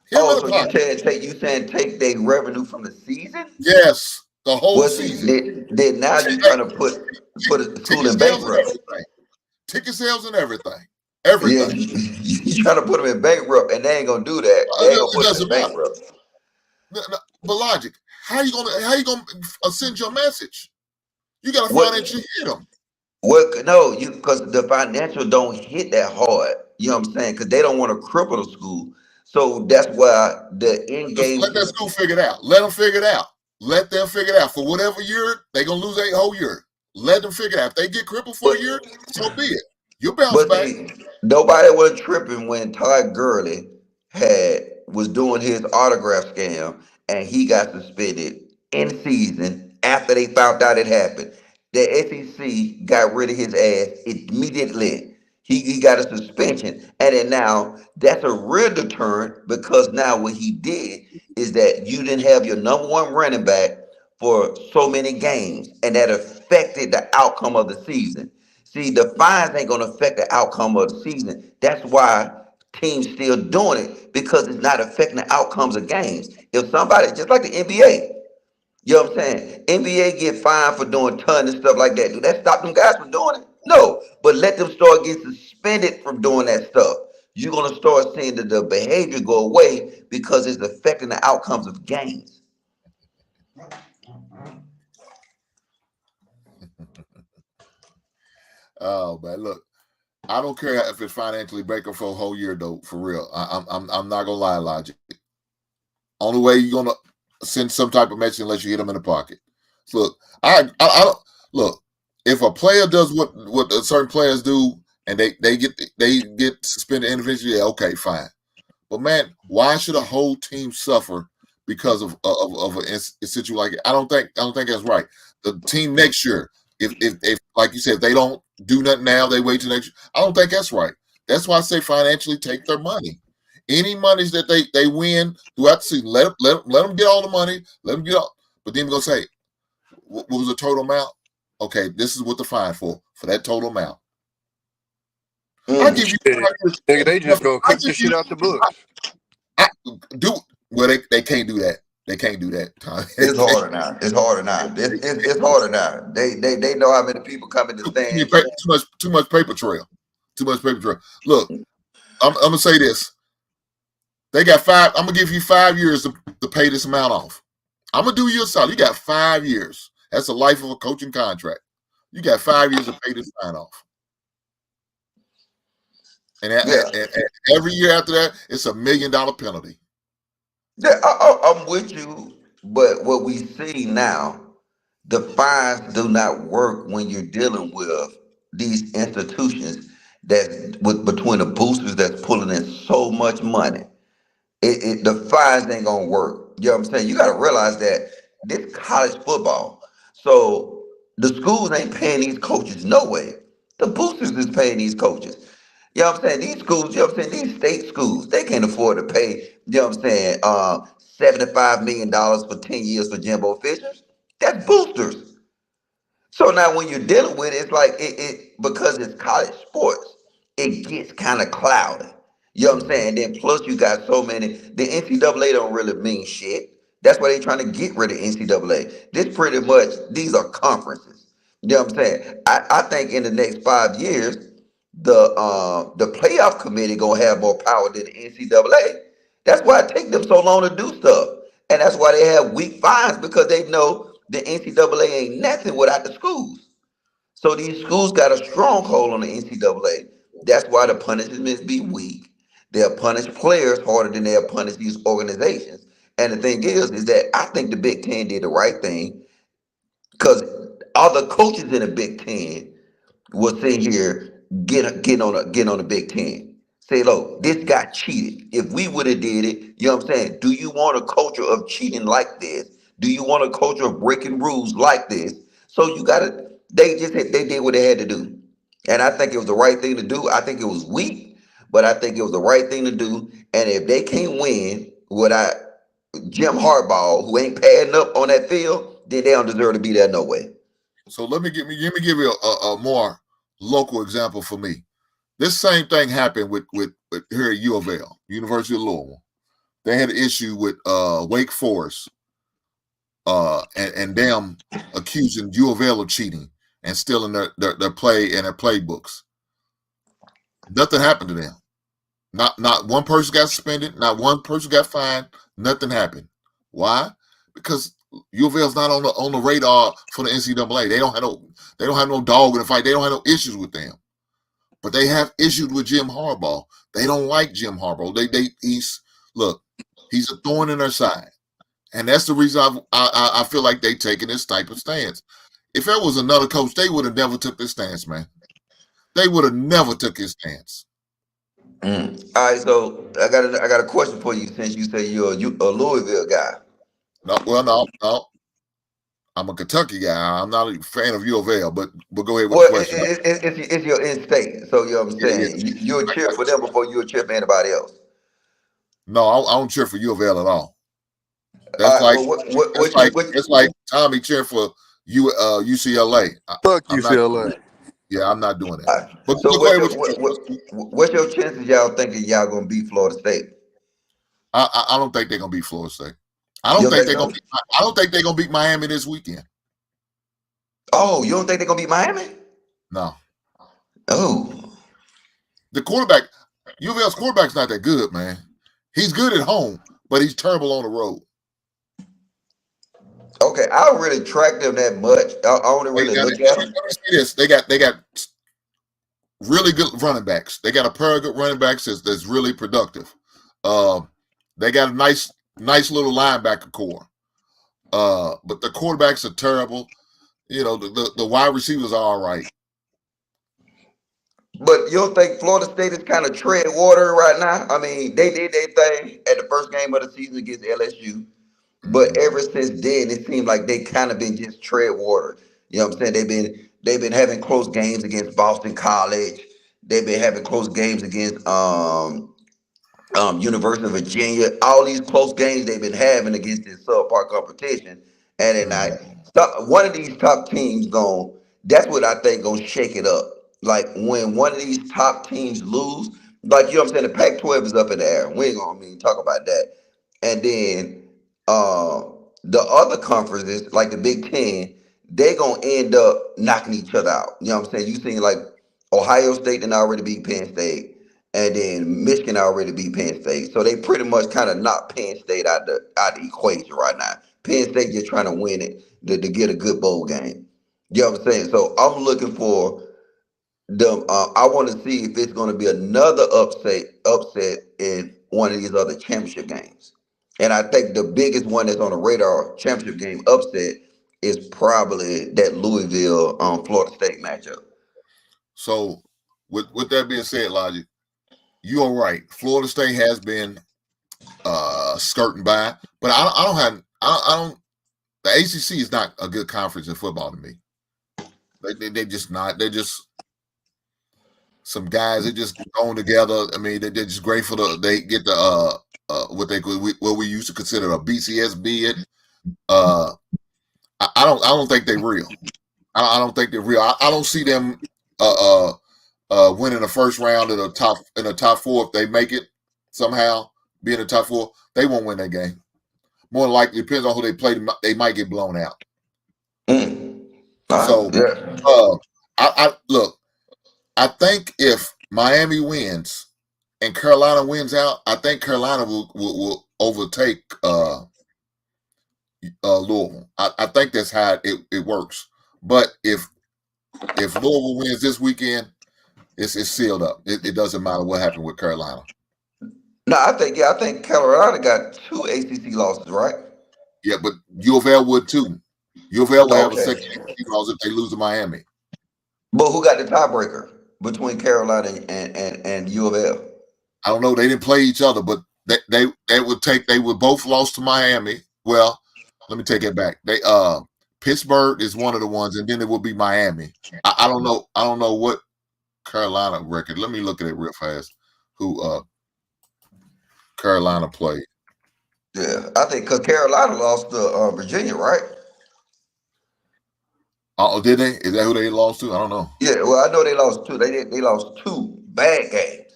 Hit them in Oh, the so you pocket. saying take their revenue from the season? Yes, the whole Well, see, season. then now Hey, you trying to put a school ticket in sales and bankrupt. everything. Ticket sales and everything. Yeah, Everything. you trying to put them in bankrupt, and they ain't gonna do that. They ain't gonna It put them doesn't in matter. bankrupt. But logic, how you gonna send your message? You gotta What? financially hit them. What? No, you because the financial don't hit that hard. You know what I'm saying? Because they don't want to cripple the school. So that's why the in Just game. let that school figure it out. Let them figure it out. Let them figure it out. For whatever year, they're gonna lose a whole year. Let them figure it out. If they get crippled for But a year, so be it. You'll bounce but back. see, nobody was tripping when Todd Gurley was doing his autograph scam and he got suspended in season after they found out it happened. The SEC got rid of his ass immediately. He got a suspension, and then now that's a real deterrent because now what he did is that you didn't have your number one running back for so many games, and that affected the outcome of the season. See, the fines ain't gonna affect the outcome of the season. That's why teams still doing it because it's not affecting the outcomes of games. If somebody, just like the NBA, you know what I'm saying? NBA get fined for doing ton and stuff like that. Do that stop them guys from doing it? No. But let them start getting suspended from doing that stuff. You're gonna start seeing the behavior go away because it's affecting the outcomes of games. Oh man, look, I don't care if it's financially breaking for a whole year though. For real, I'm not gonna lie, logic. Only way you're gonna send some type of message unless you hit them in the pocket. So look, I don't look. If a player does what certain players do and they get suspended individually, yeah, okay, fine. But man, why should a whole team suffer because of a situation like it? I don't think that's right. The team next year, if like you said, if they don't do nothing now, they wait till next year. I don't think that's right. That's why I say financially take their money. Any monies that they win throughout the season, let them get all the money. Let them get all. But then we're gonna say, what was the total amount? Okay, this is what the fine for that total amount. I give you Shit, 5 years. nigga, they just gonna I kick give this you shit out the books. I do well. They can't do that. They can't do that. Tom. They It's can't. harder now. It's harder now. It's harder now. They know how many people come in the stands. Too much paper trail. Too much paper trail. Look, I'm gonna say this. They got five. I'm gonna give you 5 years to pay this amount off. I'm gonna do you a solid. You got 5 years. That's the life of a coaching contract. You got 5 years to pay this fine off. Yeah, And every year after that, it's $1 million penalty. yeah. I'm with you, but what we see now, the fines do not work when you're dealing with these institutions that with between the boosters that's pulling in so much money. The fines ain't gonna work. You know what I'm saying? You gotta realize that this college football. So the schools ain't paying these coaches no way. The boosters is paying these coaches. You know what I'm saying? These schools, you know what I'm saying? These state schools, they can't afford to pay, you know what I'm saying, $75 million for 10 years for Jimbo Fishers. That's boosters. So now when you're dealing with it, it's like it because it's college sports, it gets kind of cloudy. You know what I'm saying? Then plus you got so many. The NCAA don't really mean shit. That's why they trying to get rid of NCAA. This pretty much these are conferences. You know what I'm saying? I think in the next 5 years, the playoff committee gonna have more power than the NCAA. That's why it take them so long to do stuff. And that's why they have weak fines because they know the NCAA ain't nothing without the schools. So these schools got a stronghold on the NCAA. That's why the punishments be weak. They'll punish players harder than they'll punish these organizations. And the thing is that I think the Big Ten did the right thing because other coaches in the Big Ten will sit here get on the Big Ten. Say, look, this guy cheated. If we would have did it, you know what I'm saying? Do you want a culture of cheating like this? Do you want a culture of breaking rules like this? So you gotta they did what they had to do. And I think it was the right thing to do. I think it was weak, but I think it was the right thing to do. And if they can't win without Jim Harbaugh, who ain't padding up on that field, then they don't deserve to be there no way. So let me give you a more local example for me. This same thing happened with here at U of L, University of Louisville. They had an issue with Wake Forest and them accusing U of L of cheating and stealing their play and their playbooks. Nothing happened to them. Not one person got suspended. Not one person got fined. Nothing happened. Why? Because U of L's not on the radar for the NCAA. They don't have no dog in the fight. They don't have no issues with them. But they have issues with Jim Harbaugh. They don't like Jim Harbaugh. He's a thorn in their side. And that's the reason I feel like they taking this type of stance. If there was another coach, they would have never took this stance, man. They would have never took his stance. All right, so I got a question for you since you say you're a Louisville guy. No. I'm a Kentucky guy. I'm not a fan of U of L, but go ahead with Well, the question. it's your in-state, so you know what I'm Yeah. saying. You'll cheer for them before you'll cheer for anybody else. No, I don't cheer for U of L at all. All That's right, like well, it's like Tommy cheering for UCLA. Fuck I'm not. UCLA. Yeah, I'm not doing that. all right. But So go ahead with your what's your chances y'all thinking y'all gonna beat Florida State? I don't think they're gonna beat Florida State. I You don't don't think think they're so? I don't think they're gonna beat Miami this weekend. Oh, you don't think they're gonna beat Miami? No. Oh, The quarterback, U of L's quarterback's not that good, man. He's good at home, but he's terrible on the road. okay. I don't really track them that much. I only really look at them. Let me see this. They got really good running backs. They got a pair of good running backs that's really productive. They got a nice little linebacker core. But the quarterbacks are terrible. You know, the wide receivers are all right. But you don't think Florida State is kind of tread water right now? I mean, they did their thing at the first game of the season against LSU. But Mm-hmm. ever since then, it seems like they kind of been just tread water. You know what I'm saying? They've been having close games against Boston College. They've been having close games against University of Virginia. All these close games they've been having against this subpar competition. And then Mm-hmm. one of these top teams going. That's what I think gonna shake it up. Like when one of these top teams lose, like you know what I'm saying, the Pac-12 is up in the air. We ain't gonna talk about that. And then uh, the other conferences, like the Big Ten, they gonna end up knocking each other out. You know what I'm saying? You seen like Ohio State and already beat Penn State, and then Michigan already beat Penn State. So they pretty much kind of knocked Penn State out the equation right now. Penn State just trying to win it to get a good bowl game. You know what I'm saying? So I'm looking for them. I want to see if it's going to be another upset in one of these other championship games. And I think the biggest one that's on the radar championship game upset is probably that Louisville Florida State matchup. So, with that being said, Logic, you are right. Florida State has been skirting by, but I don't have I don't. The ACC is not a good conference in football to me. They just not. They're just some guys. They just going together. I mean, they're just grateful they get the what we used to consider a BCS bid. I don't think they're real. I don't think they're real. I don't see them winning the first round in the top four if they make it somehow. Be in the top four, they won't win that game. More than likely, depends on who they play. They might get blown out. Mm. So, Yeah. I look. I think if Miami wins and Carolina wins out, I think Carolina will overtake Louisville. I think that's how it works. But if Louisville wins this weekend, it's sealed up. It doesn't matter what happened with Carolina. No, I think Carolina got two ACC losses, right? Yeah, but U of L would too. U of L will have a second Okay. loss if they lose to Miami. But who got the tiebreaker between Carolina and U of L? I don't know. They didn't play each other, but they would both lost to Miami. Well, let me take it back. Pittsburgh is one of the ones, and then it would be Miami. I don't know. I don't know what Carolina record. Let me look at it real fast. Who Carolina played? Yeah, I think because Carolina lost to Virginia, right? Oh, did they? Is that who they lost to? I don't know. Yeah, well, I know they lost two. They lost two bad games.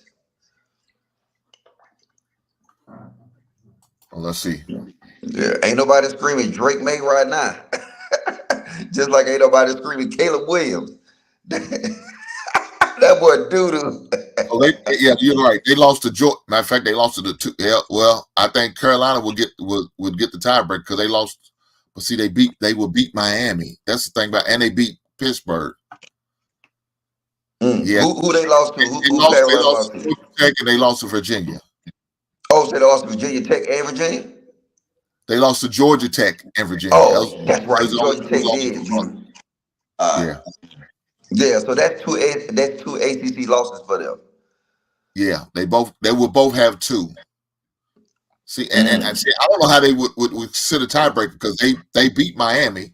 Well, let's see. Yeah, ain't nobody screaming Drake May right now. Just like ain't nobody screaming Caleb Williams. That boy doo doo. Oh, yeah, you're right. They lost to Georgia. Matter of fact, they lost to the two. Yeah, well, I think Carolina would get the tiebreaker because they lost. But see, they will beat Miami. That's the thing about, and they beat Pittsburgh. Yeah, Who they lost to? they Who lost. They Carolina lost lost to to? Georgia Tech and they lost to Virginia. Oh, so they lost to Virginia Tech and Virginia? They lost to Georgia Tech and Virginia. Oh, that's right. Georgia Those Tech only did two beat losses. them. Yeah, Yeah, so that's two ACC losses for them. yeah. They will both have two. See, and I Mm. see. I don't know how they would sit a tiebreaker because they beat Miami.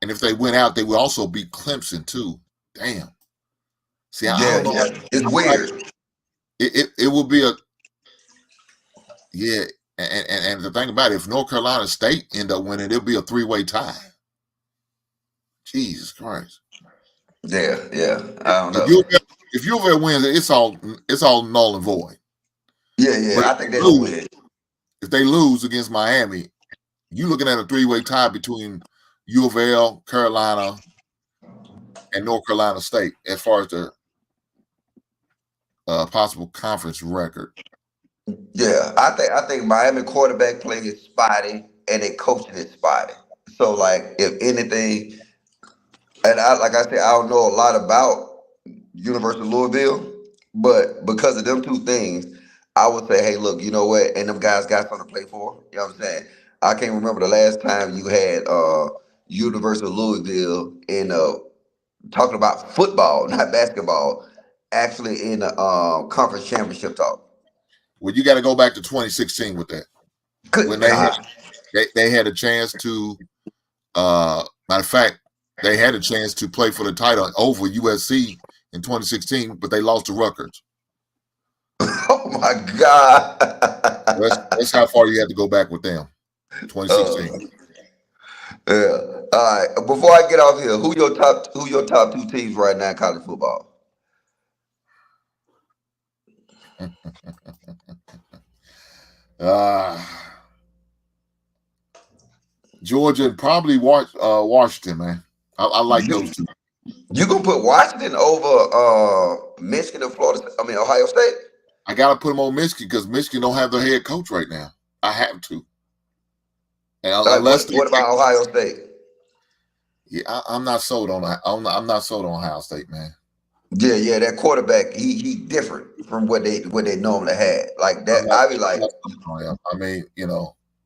And if they went out, they would also beat Clemson too. Damn. See, I Yeah, don't know. yeah. It's weird. It will be a yeah. And the thing about it, if North Carolina State end up winning, it'll be a 3-way tie. Jesus Christ. Yeah, yeah. I don't If know. U of L wins, it's all null and void. Yeah, yeah. But I think they're gonna win. if they lose against Miami, you're looking at a 3-way tie between U of L, Carolina, and North Carolina State as far as the possible conference record. Yeah, I think Miami quarterback play is spotty and they coaching is spotty. So like if anything, and like I said, I don't know a lot about University of Louisville, but because of them two things, I would say, hey, look, you know what? And them guys got something to play for. You know what I'm saying? I can't remember the last time you had University of Louisville in talking about football, not basketball, actually in the conference championship talk. Well, you got to go back to 2016 with that when Good God. they had a chance to. Matter of fact, they had a chance to play for the title over USC in 2016, but they lost to Rutgers. Oh my God. That's how far you had to go back with them. uh, 2016. yeah. All right. Before I get off here, who your top two teams right now in college football? Uh, Georgia and probably Washington, man. I like those two. You gonna put Washington over Michigan and Florida? I mean Ohio State. I got to put them on Michigan because Michigan don't have their head coach right now. I have to. And Like unless they what about Ohio State? yeah, I'm not sold on that. I'm not sold on Ohio State, man. Yeah, yeah, that quarterback, he different from what they normally had. Like I'm that, not, I be I'm like, not sold on him. I mean,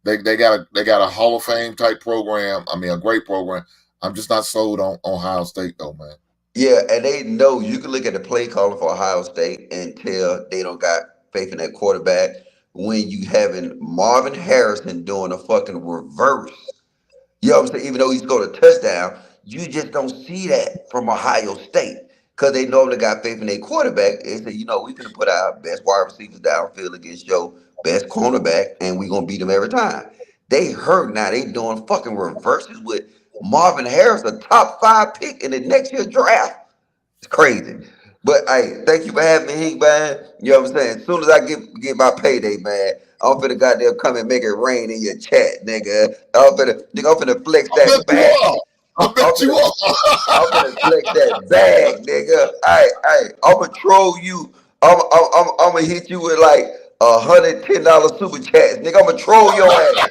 they got a Hall of Fame type program. I mean, a great program. I'm just not sold on Ohio State though, man. yeah, and they know you can look at the play calling for Ohio State and tell they don't got faith in that quarterback when you having Marvin Harrison doing a fucking reverse. You know what I'm saying? Even though he scored a touchdown, you just don't see that from Ohio State because they normally got faith in their quarterback. They say, we finna put our best wide receivers downfield against your best cornerback, and we gonna beat them every time. They hurt now. They doing fucking reverses with Marvin Harris, a top 5 pick in the next year's draft. It's crazy. But hey, thank you for having me, Heat, man. You know what I'm saying? As soon as I get my payday, man, I'm finna goddamn come and make it rain in your chat, nigga. I'm finna flex I bet that you bag. are. I I'm bet you finna, I'm are. finna flex that bag, nigga. Hey, I'ma troll you. I'ma hit you with like $110 super chats, nigga. I'ma troll your ass.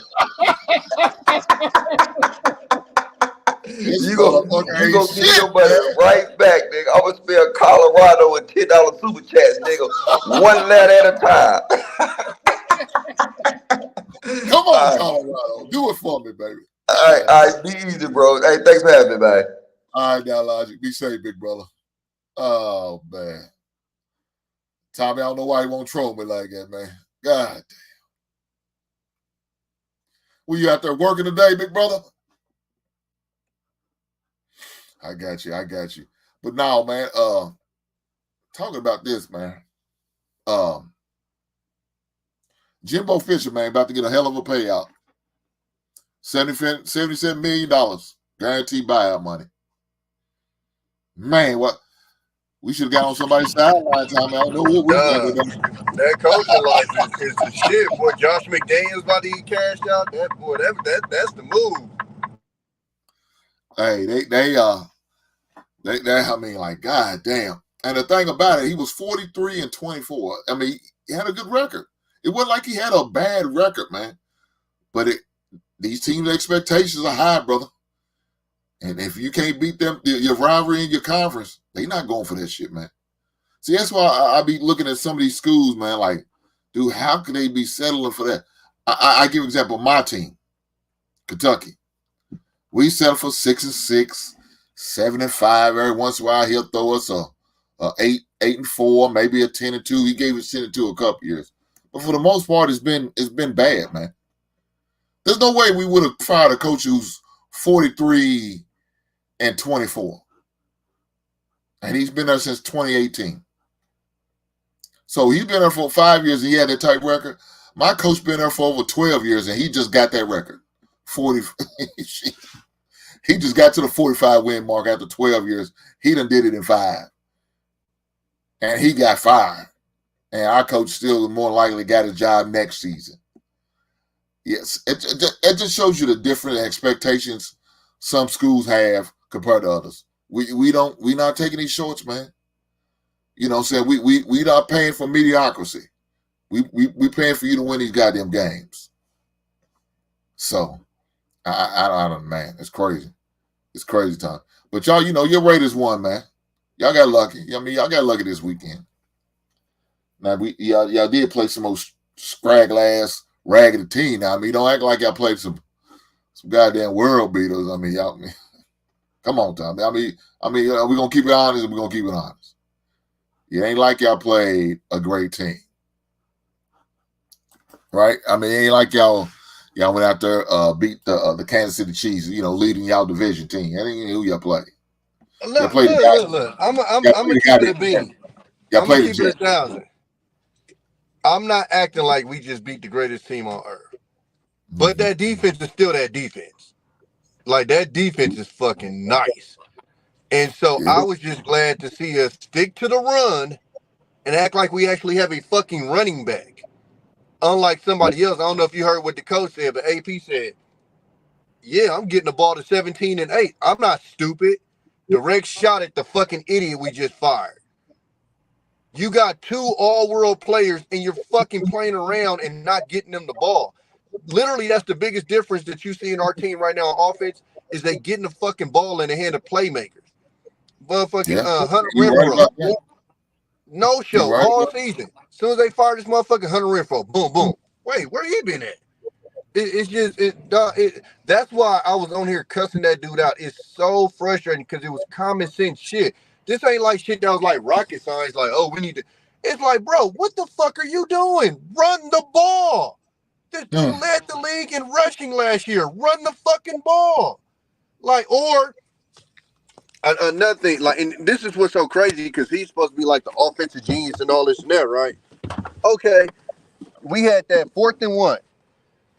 This You go, motherfucker you ain't go give me shit, your money man. right back, nigga. I'ma spell Colorado with $10 super chats, nigga. One letter at a time. Come on, All right, Colorado. Do it for me, baby. God. all right, be easy, bro. Hey, thanks for having me, man. All right, now, Logic. Be safe, big brother. Oh, man. Tommy, I don't know why he won't troll me like that, man. God damn. Were you out there working today, big brother? I got you. I got you. But now, man, talking about this, man. Jimbo Fisher, man, about to get a hell of a payout. $77 million guaranteed buyout money. Man, what we should have got on somebody's sideline time. I don't know what we was gonna do. That coaching life is the shit. Boy, Josh McDaniels about to get cashed out. That's the move. Hey, they I mean, like, god damn. And the thing about it, he was 43-24. I mean, he had a good record. It wasn't like he had a bad record, man. But these teams' expectations are high, brother. And if you can't beat them, your rivalry in your conference, they not going for that shit, man. See, that's why I be looking at some of these schools, man, like, dude, how could they be settling for that? I give an example, my team, Kentucky. We settle for 6-6, 7-5. Every once in a while, he'll throw us a 8-4, maybe a 10-2. He gave us 10-2 a couple years. But for the most part, it's been bad, man. There's no way we would have fired a coach who's 43-24. And he's been there since 2018. So he's been there for 5 years and he had that type record. My coach been there for over 12 years and he just got that record. 40. He just got to the 45 win mark after 12 years. He done did it in 5. And he got fired. And our coach still more likely got a job next season. Yes, it just shows you the different expectations some schools have compared to others. We not taking these shorts, man. You know what I'm saying? We not paying for mediocrity. We paying for you to win these goddamn games. So I don't know, man. It's crazy. It's crazy time. But y'all, you know, your Raiders won, man. Y'all got lucky. I mean, y'all got lucky this weekend. Now y'all did play some most scraggle ass raggedy team. Now, I mean, don't act like y'all played some goddamn world beaters. I mean, y'all. Come on, Tommy. I mean, we're gonna keep it honest and we're gonna keep it honest. It ain't like y'all played a great team. Right? I mean, it ain't like y'all went out there beat the Kansas City Chiefs, you know, leading y'all division team. That ain't who y'all play. Look. I'm gonna keep it a bean. I'm gonna keep it 1,000. I'm not acting like we just beat the greatest team on earth. But that defense is still that defense. Like, that defense is fucking nice. And so I was just glad to see us stick to the run and act like we actually have a fucking running back. Unlike somebody else. I don't know if you heard what the coach said, but AP said, yeah, I'm getting the ball to 17-8. I'm not stupid. Direct shot at the fucking idiot we just fired. You got 2 all-world players and you're fucking playing around and not getting them the ball. Literally, that's the biggest difference that you see in our team right now on offense is they getting the fucking ball in the hand of playmakers. Motherfucking Hunter Renfrow. No show all season. As soon as they fired this motherfucking Hunter Renfrow, boom, boom. Wait, where he been at? That's why I was on here cussing that dude out. It's so frustrating because it was common sense shit. This ain't like shit that was like rocket science, like, oh, we need to. It's like, bro, what the fuck are you doing? Run the ball. This dude led the league in rushing last year. Run the fucking ball. Like, or another thing, like, and this is what's so crazy because he's supposed to be like the offensive genius and all this and that, right? Okay, we had that 4th and 1.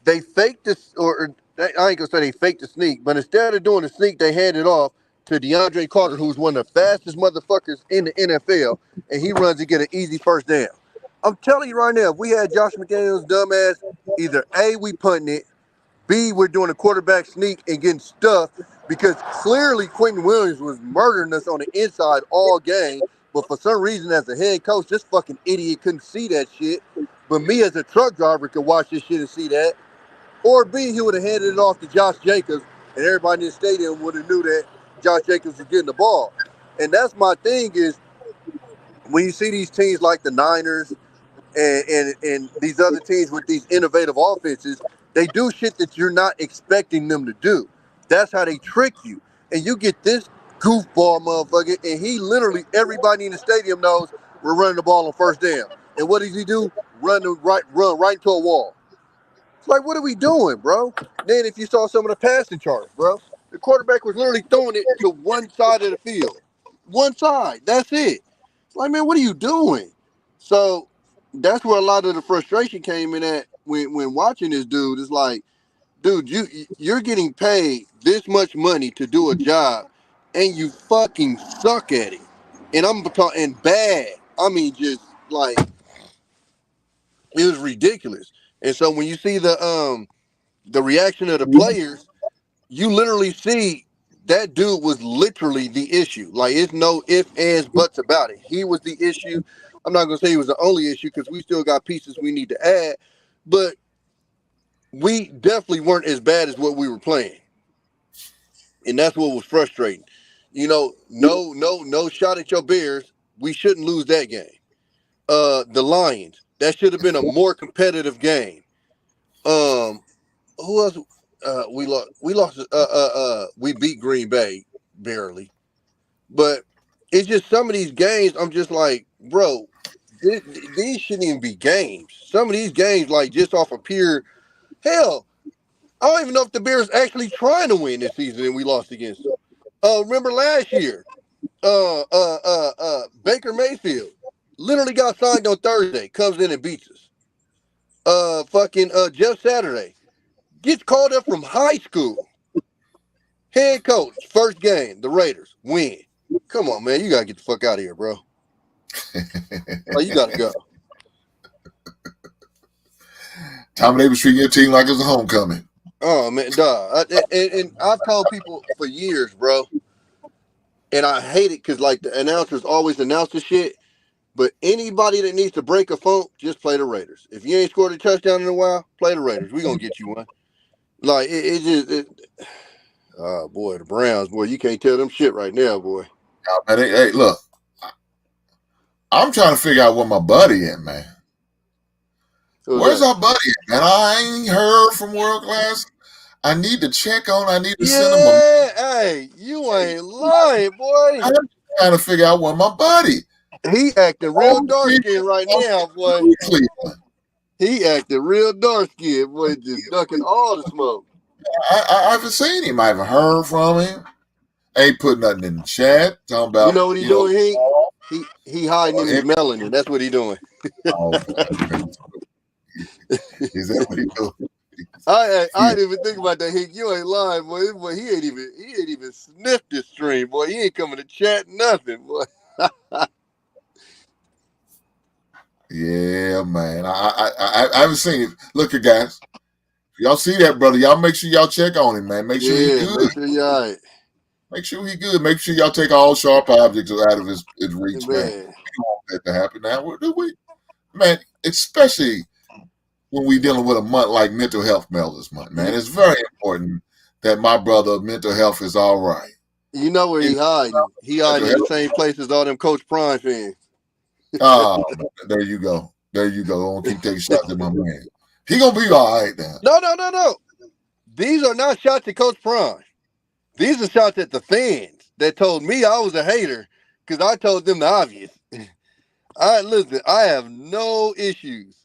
They faked this, or I ain't gonna say they faked the sneak, but instead of doing the sneak, they handed it off to DeAndre Carter, who's one of the fastest motherfuckers in the NFL, and he runs to get an easy first down. I'm telling you right now, if we had Josh McDaniels' dumbass, either A, we punting it, B, we're doing a quarterback sneak and getting stuffed because clearly Quentin Williams was murdering us on the inside all game, but for some reason as a head coach, this fucking idiot couldn't see that shit. But me as a truck driver could watch this shit and see that. Or B, he would have handed it off to Josh Jacobs, and everybody in the stadium would have knew that Josh Jacobs was getting the ball. And that's my thing is, when you see these teams like the Niners and these other teams with these innovative offenses, they do shit that you're not expecting them to do. That's how they trick you. And you get this goofball motherfucker, and he literally, everybody in the stadium knows we're running the ball on first down. And what does he do? Run right into a wall. It's like, what are we doing, bro? Then if you saw some of the passing charts, bro, the quarterback was literally throwing it to one side of the field. One side. That's it. It's like, man, what are you doing? So that's where a lot of the frustration came in at when watching this dude. It's like, dude, you're getting paid this much money to do a job, and you fucking suck at it. And I'm talking bad. I mean, just like it was ridiculous. And so when you see the reaction of the players, you literally see that dude was literally the issue. Like it's no ifs, ands, buts about it. He was the issue. I'm not gonna say he was the only issue because we still got pieces we need to add, but we definitely weren't as bad as what we were playing, and that's what was frustrating. You know, no shot at your Bears. We shouldn't lose that game. The Lions. That should have been a more competitive game. Um, who else? We lost. We lost. We beat Green Bay barely, but it's just some of these games. I'm just like, bro, these shouldn't even be games. Some of these games, like just off of pure hell. I don't even know if the Bears actually trying to win this season, and we lost against them. Remember last year? Baker Mayfield literally got signed on Thursday. Comes in and beats us. Jeff Saturday gets called up from high school. Head coach, first game, the Raiders win. Come on, man, you gotta get the fuck out of here, bro. Oh, you gotta go. Tom and they was treating your team like it was a homecoming. Oh man, dog. And I've told people for years, bro, and I hate it because like the announcers always announce the shit. But anybody that needs to break a funk, just play the Raiders. If you ain't scored a touchdown in a while, play the Raiders. We gonna get you one. Like oh boy, the Browns, boy, you can't tell them shit right now, boy. Hey, look, I'm trying to figure out where my buddy at, man. Where's our buddy at, man? I ain't heard from World Class. I need to check on. I need to send him a. Hey, you ain't lying, boy. I'm trying to figure out where my buddy. He acting real dark skinned right now, boy. He acting real dark skinned, boy, just ducking all the smoke. I haven't seen him. I haven't heard from him. Ain't put nothing in the chat. Talking about, you know what he doing? He hiding in his melanin. That's what he doing. Is that what he doing? I didn't even think about that. You ain't lying, boy. Boy, he ain't even sniffed this stream, boy. He ain't coming to chat nothing, boy. Yeah, man. I haven't seen it. Look at guys. If y'all see that, brother, y'all make sure y'all check on him, man. Make sure he's good. Make sure you all right. Make sure he's good. Make sure y'all take all sharp objects out of his reach, man. We don't want that to happen now, do we? Man, especially when we dealing with a month like Mental Health Wellness Month, man. It's very important that my brother mental health is all right. You know where he hiding. He hiding in the same place as all them Coach Prime fans. Oh, there you go. There you go. I won't keep taking shots at my man. He gonna be all right now. No. These are not shots at Coach Prime. These are shots at the fans that told me I was a hater because I told them the obvious. Listen, I have no issues.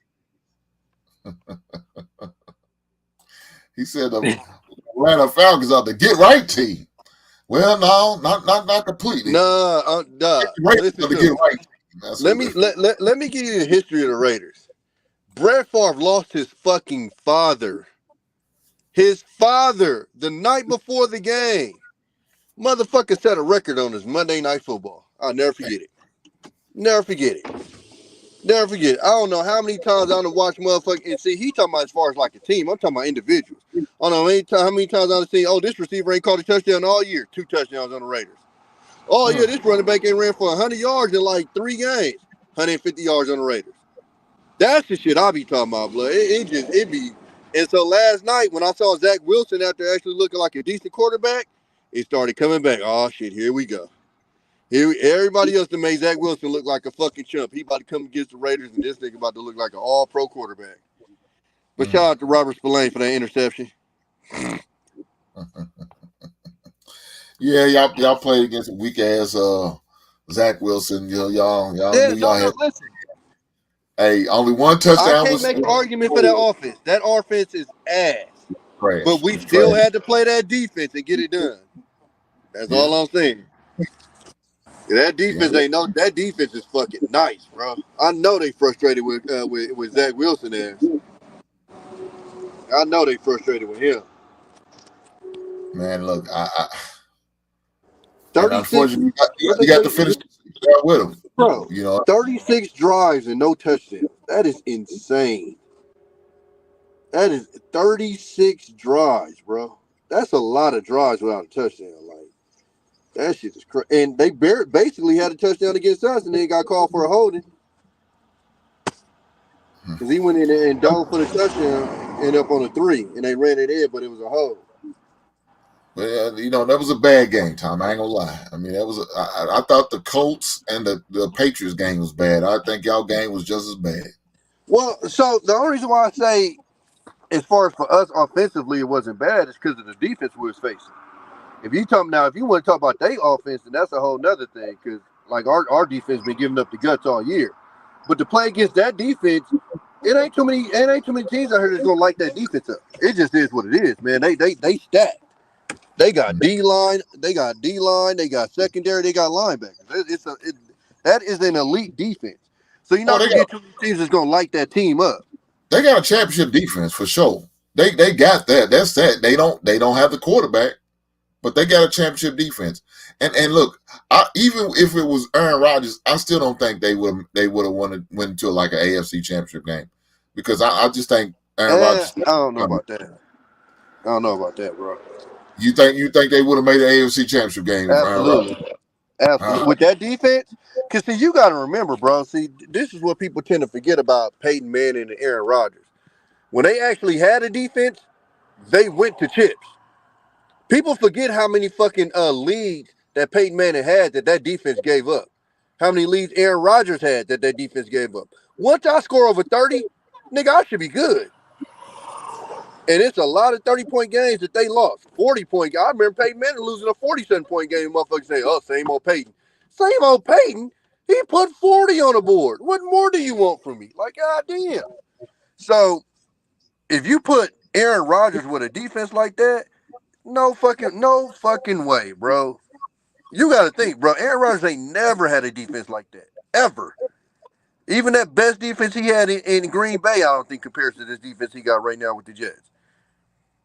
He said the Atlanta Falcons are the get right team. Well, no, not completely. Nah, Listen to get right. Let me give you the history of the Raiders. Brett Favre lost his fucking father. His father the night before the game. Motherfucker set a record on his Monday Night Football. I'll never forget it. Never forget it. Never forget it. I don't know how many times I done watched motherfucker and see he talking about as far as like a team. I'm talking about individuals. I don't know how many times I done seen, oh, this receiver ain't caught a touchdown all year. 2 touchdowns on the Raiders. Oh yeah, this running back ain't ran for 100 yards in like 3 games. 150 yards on the Raiders. That's the shit I be talking about, blood. It be. And so last night when I saw Zach Wilson after actually looking like a decent quarterback, it started coming back. Oh shit, here we go. Here everybody else that made Zach Wilson look like a fucking chump. He about to come against the Raiders, and this nigga about to look like an all-pro quarterback. But shout out to Robert Spillane for that interception. Yeah, y'all played against a weak ass Zach Wilson. Y'all Listen. Hey, only one touchdown. I can't make an argument for that offense. That offense is ass. Trash. But we still had to play that defense and get it done. That's all I'm saying. That defense that defense is fucking nice, bro. I know they frustrated with Zach Wilson ass. I know they frustrated with him. Man, look, and 36, unfortunately, you got to finish with him. bro. You know, 36 drives and no touchdowns. That is insane. That is 36 drives, bro. That's a lot of drives without a touchdown. Like that shit is crazy. And they basically had a touchdown against us, and then got called for a holding because he went in there and dove for the touchdown, ended up on a 3, and they ran it in, but it was a hold. well, you know, that was a bad game, Tom. I ain't gonna lie. I mean, that was. I thought the Colts and the Patriots game was bad. I think y'all game was just as bad. Well, so the only reason why I say, as far as for us offensively, it wasn't bad is because of the defense we was facing. If you want to talk about their offense, then that's a whole nother thing. Because like our defense been giving up the guts all year, but to play against that defense, it ain't too many teams out here that's gonna light that defense up. It just is what it is, man. They stacked. They got D line, they got secondary, they got linebackers. That is an elite defense. So you're Oh, not gonna get too many teams that's gonna light that team up. they got a championship defense for sure. They got that. That's that. They don't have the quarterback, but they got a championship defense. And look, even if it was Aaron Rodgers, I still don't think they would have went to like an AFC championship game because I just think Aaron Rodgers. I don't know about that. I don't know about that, bro. You think they would have made an AFC championship game if Aaron Rodgers? Absolutely. With that defense, because see, you got to remember, bro. See, this is what people tend to forget about Peyton Manning and Aaron Rodgers. When they actually had a defense, they went to chips. People forget how many fucking leads that Peyton Manning had that defense gave up. How many leads Aaron Rodgers had that defense gave up. Once I score over 30, nigga, I should be good. And it's a lot of 30-point games that they lost. 40-point. I remember Peyton Manning losing a 47-point game. Motherfuckers say, oh, same old Peyton. Same old Peyton? He put 40 on the board. What more do you want from me? Like, goddamn. So, if you put Aaron Rodgers with a defense like that, no fucking way, bro. You got to think, bro. Aaron Rodgers ain't never had a defense like that. Ever. Even that best defense he had in Green Bay, I don't think compares to this defense he got right now with the Jets.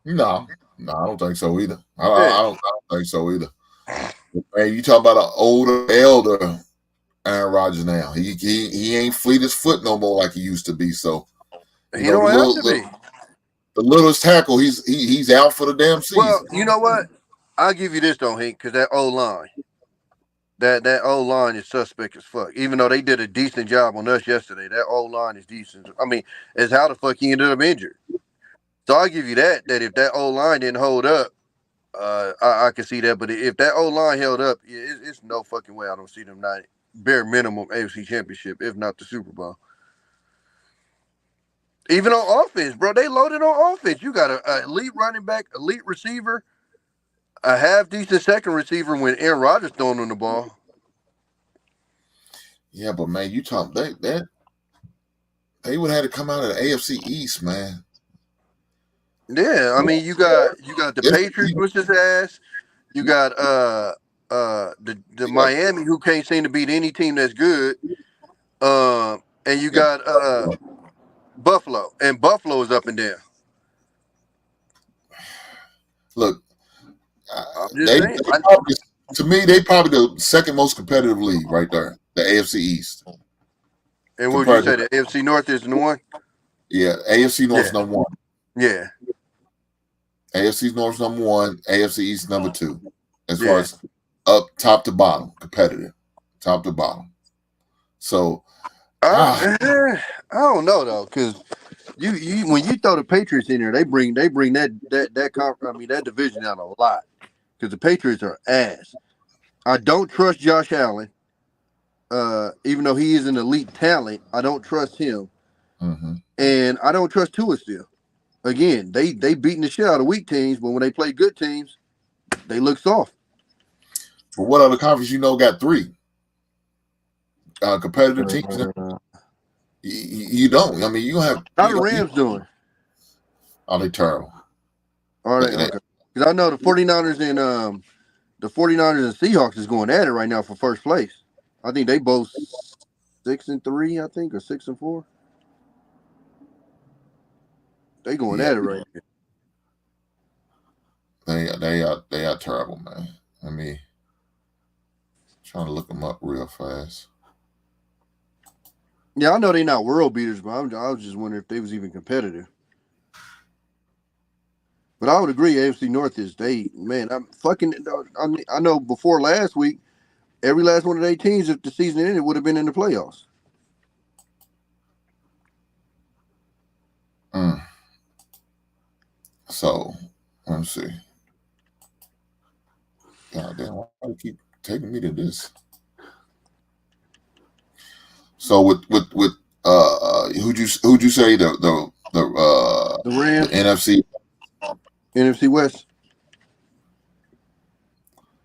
No, I don't think so either. I Yeah. don't think so either. Man, you talk about an elder Aaron Rodgers now. He ain't fleet as foot no more like he used to be. So He don't have to be. The littlest tackle, he's out for the damn season. Well, you know what? I'll give you this though, Hank, because that O line, that O line is suspect as fuck. Even though they did a decent job on us yesterday, that O line is decent. I mean, it's how the fuck he ended up injured. So I'll give you that if that O line didn't hold up, I can see that. But if that O line held up, it's no fucking way I don't see them not bare minimum AFC Championship, if not the Super Bowl. Even on offense, bro, they loaded on offense. You got an elite running back, elite receiver, a half decent second receiver when Aaron Rodgers throwing on the ball. Yeah, but man, you talk they would have had to come out of the AFC East, man. Yeah, I mean you got the Patriots, which is ass. You got the Miami, who can't seem to beat any team that's good. And you got Buffalo, and Buffalo is up and down. Look, I'm just saying. To me, they probably the second most competitive league right there, the AFC East. And what would you say? The AFC North is the one? Yeah, AFC North's number one. Yeah. AFC North's number one, AFC East number two. As far as up top to bottom, competitive. Top to bottom. So I don't know though, because you when you throw the Patriots in there, they bring that division down a lot. Because the Patriots are ass. I don't trust Josh Allen. Even though he is an elite talent, I don't trust him. Mm-hmm. And I don't trust Tua still. Again, they beating the shit out of weak teams, but when they play good teams, they look soft. But what other conference got three competitive teams? You don't. I mean, you have. How the Rams doing? Oh, they terrible. All right, okay. Because I know the 49ers and Seahawks is going at it right now for first place. I think they both 6-3, I think, or 6-4. They going Yeah. at it right now. They are terrible, man. I mean, trying to look them up real fast. Yeah, I know they're not world beaters, but I was just wondering if they was even competitive. But I would agree, AFC North is man. I'm fucking. I know before last week, every last one of their teams, if the season ended, would have been in the playoffs. So let me see. God damn, why do you keep taking me to this? So with who'd you say the Rams, NFC? NFC West.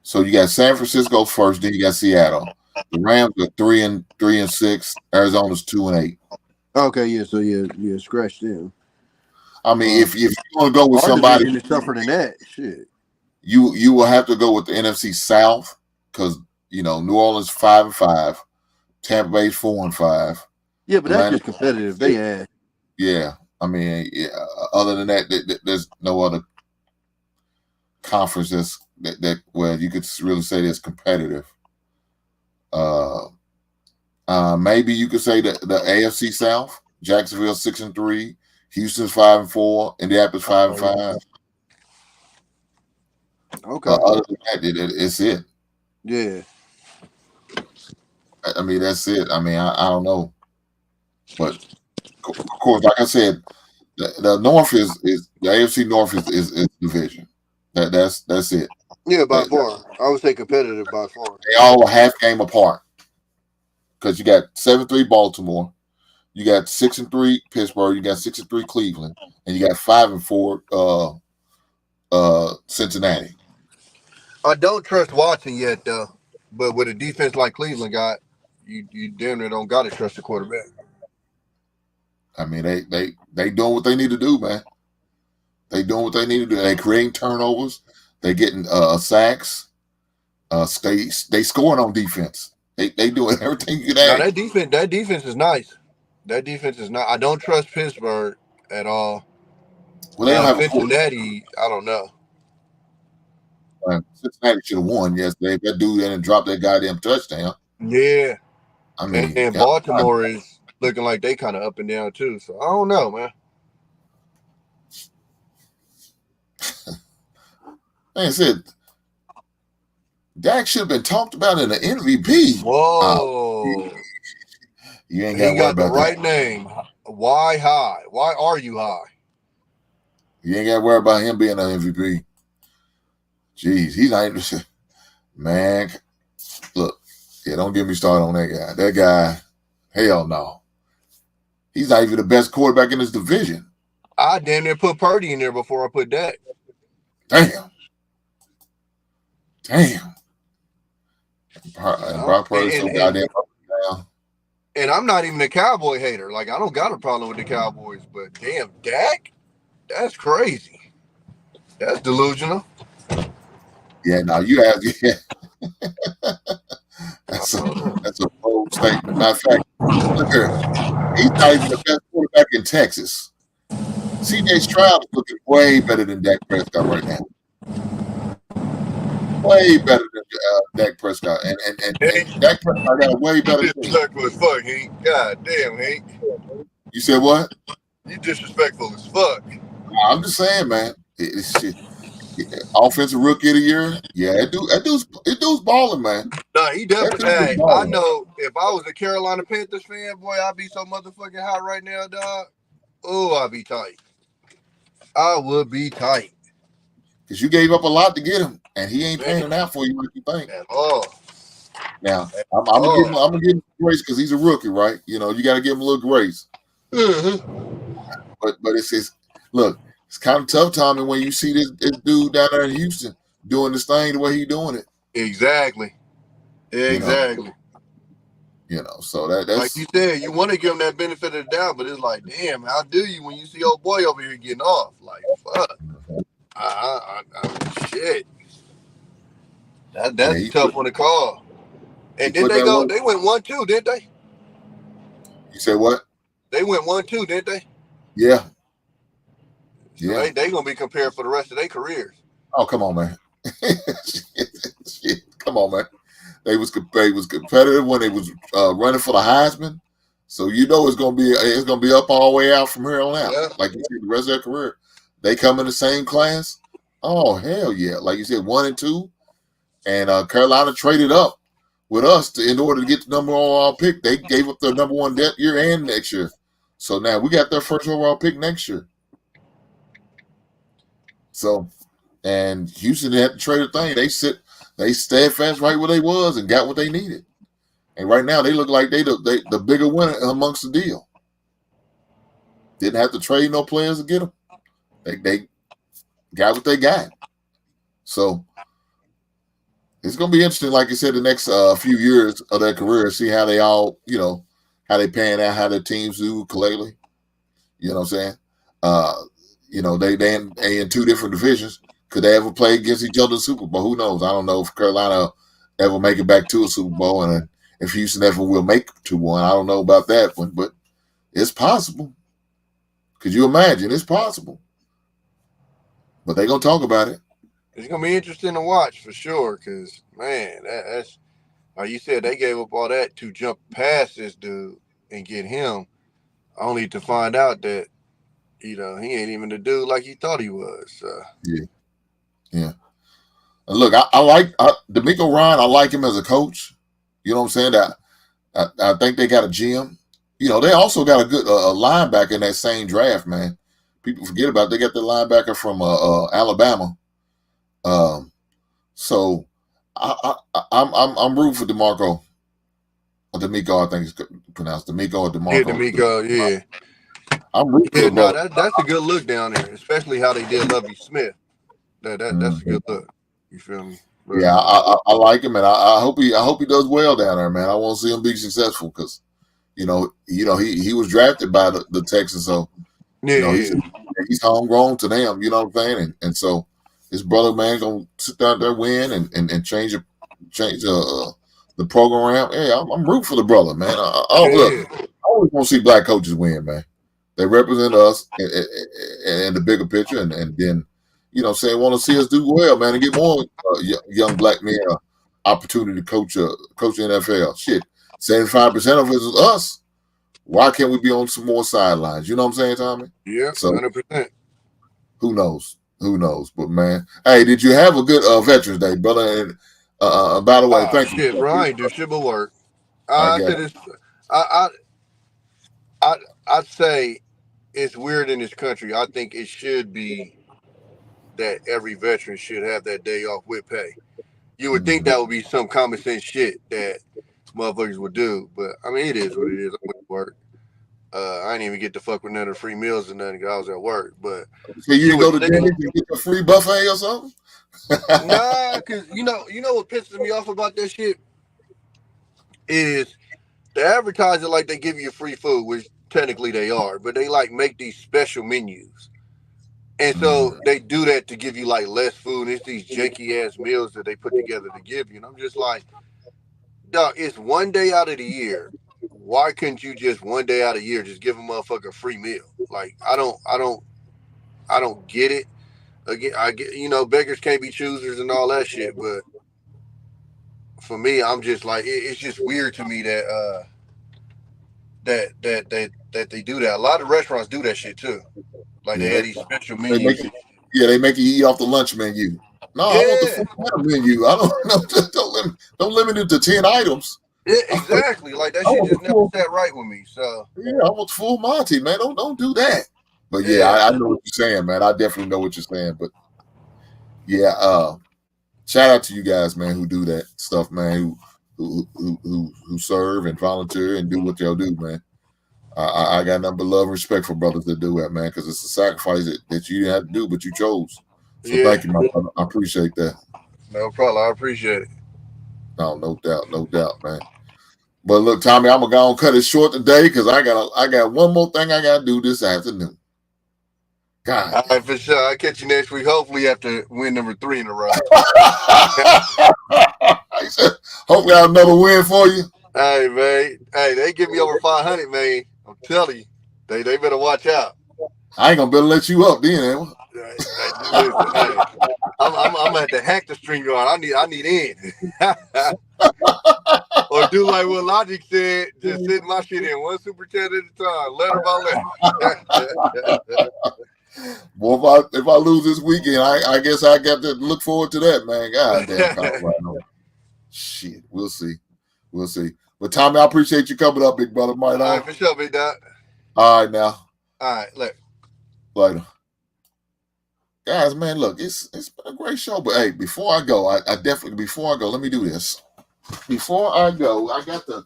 So you got San Francisco first, then you got Seattle. The Rams are 3-6. Arizona's 2-8. Okay, yeah. So yeah. Scratch them. I mean, if you want to go with Our somebody, division is tougher than that. Shit. you will have to go with the NFC South because New Orleans 5-5, Tampa Bay's 4-5. Yeah, but that's Atlanta, just competitive. They add. yeah. I mean, yeah, other than that, there's no other conference that where you could really say that's competitive. Maybe you could say the AFC South, Jacksonville 6-3, Houston's 5-4, Indianapolis 5-5. Okay. Other than that, it's it. Yeah. I mean, that's it. I mean, I don't know, but of course, like I said, the North is the AFC North is division. That's it. Yeah, by far. I would say competitive by far. They all half game apart because you got 7-3 Baltimore, you got 6-3 Pittsburgh, you got 6-3 Cleveland, and you got 5-4 Cincinnati. I don't trust Watson yet, though. But with a defense like Cleveland got, you damn near don't got to trust the quarterback. I mean, they doing what they need to do, man. They doing what they need to do. They creating turnovers. They getting sacks. They scoring on defense. They doing everything you can Now ask. that defense is nice. That defense is not. I don't trust Pittsburgh at all. Well, they don't have Cincinnati, I don't know. Cincinnati should have won yesterday. That dude didn't drop that goddamn touchdown. Yeah. I mean, and Baltimore is looking like they kind of up and down too. So I don't know, man. Like I said, Dak should have been talked about in the MVP. Whoa. You ain't got the right that. name. Why high? Why are you high? You ain't got to worry about him being an MVP. Jeez, he's not even. Man, look, don't get me started on that guy. That guy, hell no. He's not even the best quarterback in his division. I damn near put Purdy in there before I put Dak. Damn. And Brock Purdy's so goddamn up now. And I'm not even a Cowboy hater. Like, I don't got a problem with the Cowboys, but damn, Dak? That's crazy. That's delusional. Yeah, now you have that's a bold statement. Matter of fact, look here. He's not even the best quarterback in Texas. C.J. Stroud is looking way better than Dak Prescott right now. Way better than Dak Prescott. And Dak Prescott got a way better team. Disrespectful as fuck, Hank. God damn, Hank. You said what? You disrespectful as fuck. I'm just saying, man. Offensive rookie of the year. Yeah, that dude's balling, man. Nah, he definitely. Hey, I know if I was a Carolina Panthers fan, boy, I'd be so motherfucking hot right now, dog. Oh, I'd be tight. I would be tight. Because you gave up a lot to get him, and he ain't paying out for you like you think. At all. Now, I'm gonna give him grace because he's a rookie, right? You got to give him a little grace. Mm-hmm. But look, it's kind of tough timing when you see this dude down there in Houston doing this thing the way he's doing it. Exactly. So that's like you said, you want to give him that benefit of the doubt, but it's like, damn, how do you when you see old boy over here getting off? Like, fuck. Shit. That's a tough one to call. And did they go? They went 1-2, didn't they? You said what? They went 1-2, didn't they? Yeah. So they gonna be compared for the rest of their careers. Oh, come on, man. Shit. Come on, man. They was competitive when they was running for the Heisman. So it's gonna be up all the way out from here on out. Yeah. Like you said, the rest of their career, they come in the same class. Oh hell yeah! Like you said, 1 and 2, and Carolina traded up with us in order to get the number 1 overall pick. They gave up their number 1 that year and next year. So now we got their first overall pick next year. So, and Houston had to trade a thing. They steadfast right where they was and got what they needed. And right now they look like they the bigger winner amongst the deal. Didn't have to trade no players to get them. They got what they got. So it's going to be interesting, like you said, the next few years of their career, see how they all, how they pan out, how their teams do collectively. You know what I'm saying? They in 2 different divisions. Could they ever play against each other in the Super Bowl? Who knows? I don't know if Carolina ever make it back to a Super Bowl, and if Houston ever will make it to one. I don't know about that one, but it's possible. Could you imagine? It's possible. But they're going to talk about it. It's gonna be interesting to watch for sure. Cause man, that's like you said, they gave up all that to jump past this dude and get him, only to find out that he ain't even the dude like he thought he was. So. Yeah. And look, I like D'Amico Ryan. I like him as a coach. You know what I'm saying? I think they got a GM. They also got a good linebacker in that same draft, man. People forget about it. They got the linebacker from Alabama. So I'm rooting for D'Amico, I think it's pronounced D'Amico or DeMarco. Yeah, D'Amico, yeah. I'm rooting for the brother. That's a good look down there, especially how they did Lovie Smith. That's a good look. You feel me? But, yeah, I like him, and I hope he does well down there, man. I want to see him be successful because, he was drafted by the Texans, so he's homegrown to them. You know what I'm saying? And so his brother, man, gonna sit down there, win, and change the program. Yeah, I'm rooting for the brother, man. Look, I always want to see black coaches win, man. They represent us in the bigger picture, and then, want to see us do well, man, and get more young black men opportunity to coach the NFL. Shit, 75% of it is us. Why can't we be on some more sidelines? You know what I'm saying, Tommy? Yeah, so 100%. Who knows? But man, hey, did you have a good Veterans Day, brother? And by the way, thank you. Shit, bro, I ain't do shit but work. I I'd say it's weird in this country. I think it should be that every veteran should have that day off with pay. You would think that would be some common sense shit that motherfuckers would do, but I mean, it is what it is. I went to work. I didn't even get to fuck with none of the free meals or nothing because I was at work. But so you go to Denny's and get a free buffet or something? Nah, because you know what pisses me off about that shit is the advertising like they give you free food, which technically they are, but they like make these special menus. And so they do that to give you like less food. And it's these janky ass meals that they put together to give you. And I'm just like, dog, it's one day out of the year. Why couldn't you just one day out of the year just give a motherfucker a free meal? Like, I don't get it. Again, I get, beggars can't be choosers and all that shit. But for me, I'm just like, it's just weird to me that that they do that. A lot of restaurants do that shit too. Like they have these special menus. They make you eat off the lunch menu. No, I want the full menu. I don't limit it to 10 items. Yeah, exactly. Like that shit just never sat right with me. So yeah, I want the full Monty, man. Don't do that. But yeah, I know what you're saying, man. I definitely know what you're saying. But yeah, shout out to you guys, man, who do that stuff, man. Who serve and volunteer and do what they'll do, man. I got nothing but love and respect for brothers that do that, man, because it's a sacrifice that you didn't have to do, but you chose. So thank you, my brother. I appreciate that. No problem. I appreciate it. No doubt, man. But look, Tommy, I'm gonna cut it short today because I got one more thing I gotta do this afternoon. God. All right, for sure. I'll catch you next week. Hopefully after win number 3 in a row. Hopefully I have another win for you. Hey, man. Hey, they give me over 500, man. I'm telling you. They better watch out. I ain't gonna be able to let you up then. Listen, hey, I'm gonna have to hack the string yard. I need in. Or do like what Logic said, just send my shit in one super chat at a time, letter by letter. Well, if I lose this weekend, I guess I got to look forward to that, man. God damn, Colorado. Shit, we'll see. We'll see. But Tommy, I appreciate you coming up, big brother. Right All on. right, for sure, big dog. All right, now. All right, later. Later. Guys, man, look, it's been a great show. But hey, before I go, I definitely let me do this. Before I go, I got to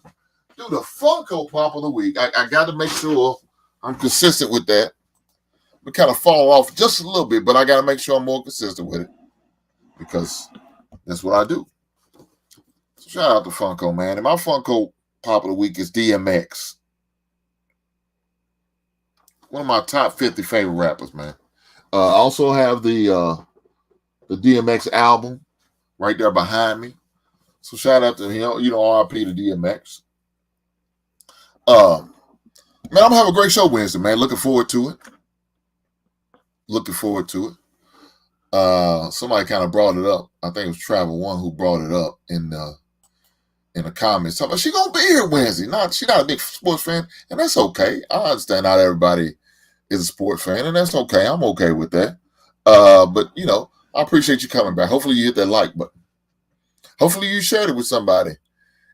do the Funko Pop of the week. I got to make sure I'm consistent with that. We kind of fall off just a little bit, but I got to make sure I'm more consistent with it because that's what I do. So shout out to Funko, man. And my Funko Pop of the week is DMX. One of my top 50 favorite rappers, man. I also have the DMX album right there behind me. So shout out to him, RIP to DMX. Man, I'm gonna have a great show Wednesday, man. Looking forward to it. Somebody kind of brought it up. I think it was Travel One who brought it up in the comments. Talking about she gonna be here Wednesday. She's not a big sports fan, and that's okay. I understand not everybody is a sports fan, and that's okay. I'm okay with that. But I appreciate you coming back. Hopefully you hit that like button. Hopefully you shared it with somebody.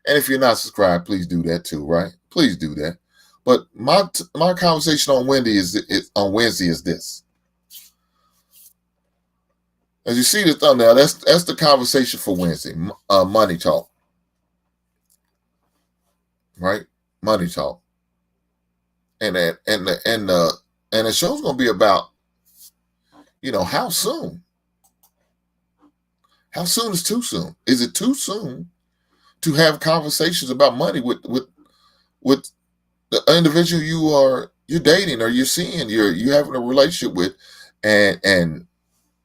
And if you're not subscribed, please do that too, right? Please do that. But my conversation on Wednesday is this. As you see the thumbnail, that's the conversation for Wednesday. Money talk, right? Money talk, and the show's gonna be about, how soon. How soon is too soon? Is it too soon to have conversations about money with the individual you're dating or you're seeing, you're having a relationship with, and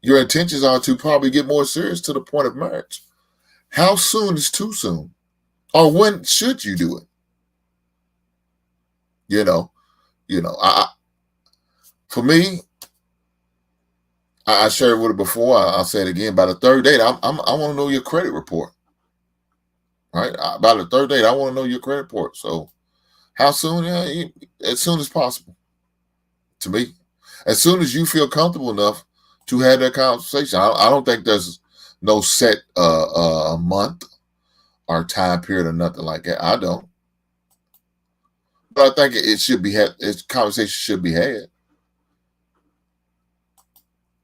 your intentions are to probably get more serious to the point of marriage? How soon is too soon? Or when should you do it? For me, I shared with it before. I'll say it again. By the third date, I want to know your credit report. Right? By the third date, I want to know your credit report. So, how soon? As soon as possible. To me, as soon as you feel comfortable enough to have that conversation. I don't think there's no set a month or time period or nothing like that. I don't. But I think it should be had. Its conversation should be had.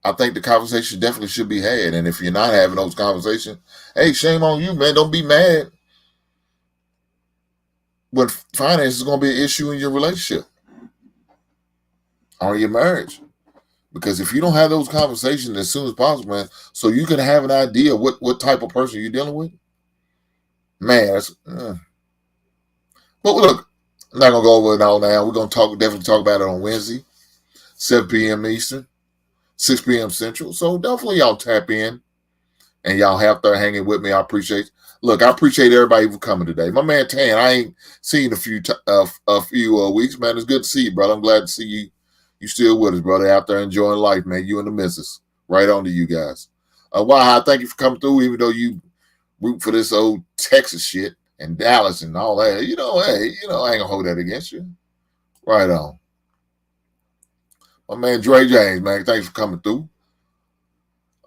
I think the conversation definitely should be had. And if you're not having those conversations, hey, shame on you, man. Don't be mad when finance is going to be an issue in your relationship or your marriage. Because if you don't have those conversations as soon as possible, man, so you can have an idea what type of person you're dealing with, man. But look, I'm not going to go over it all now. We're going to definitely talk about it on Wednesday, 7 p.m. Eastern. 6 p.m. Central. So definitely y'all tap in and y'all have there hanging with me. I appreciate everybody for coming today. My man Tan, I ain't seen a few weeks, man. It's good to see you, brother. I'm glad to see you. You still with us, brother, out there enjoying life, man. You and the missus. Right on to you guys. Wow, thank you for coming through, even though you root for this old Texas shit and Dallas and all that. Hey, I ain't gonna hold that against you. Right on. My man Dre James, man, thanks for coming through.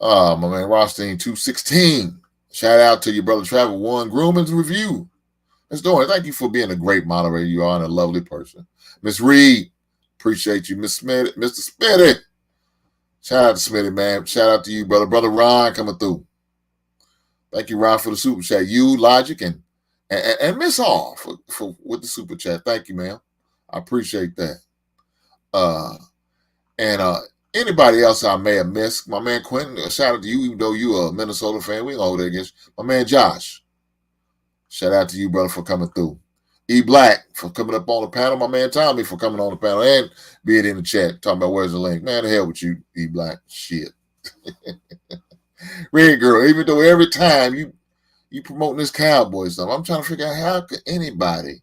My man Rothstein 216. Shout out to your brother Travel One Grooming's Review. Let's do it. Thank you for being a great moderator. You are and a lovely person. Miss Reed, appreciate you. Miss Smith, Mr. Smitty. Shout out to Smitty, man. Shout out to you, brother. Brother Ron coming through. Thank you, Ron, for the super chat. You, Logic, and Miss Hall for with the super chat. Thank you, ma'am. I appreciate that. And anybody else I may have missed, my man Quentin, shout out to you, even though you're a Minnesota fan. We ain't gonna hold that against you. My man Josh, shout out to you, brother, for coming through. E Black for coming up on the panel. My man Tommy for coming on the panel and being in the chat talking about where's the link. Man, the hell with you, E Black. Shit. Red Girl, even though every time you promoting this Cowboy stuff, I'm trying to figure out how could anybody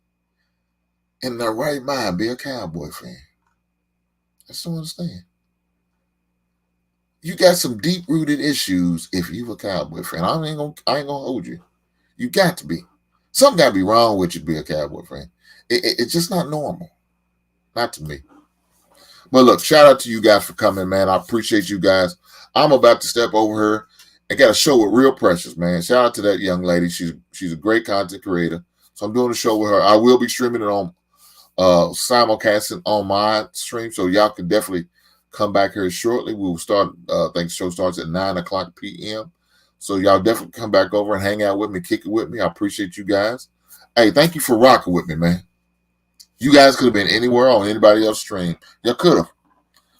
in their right mind be a Cowboy fan? I just don't understand. You got some deep rooted issues if you a Cowboy fan. I ain't gonna hold you. You got to be. Something got to be wrong with you to be a Cowboy fan. It's just not normal. Not to me. But look, shout out to you guys for coming, man. I appreciate you guys. I'm about to step over her and got a show with Real Precious, man. Shout out to that young lady. She's a great content creator. So I'm doing a show with her. I will be streaming it on simulcasting on my stream, so y'all can definitely come back here shortly. We will start. I think the show starts at 9:00 p.m. So y'all definitely come back over and hang out with me, kick it with me. I appreciate you guys. Hey, thank you for rocking with me, man. You guys could have been anywhere on anybody else's stream. Y'all could have,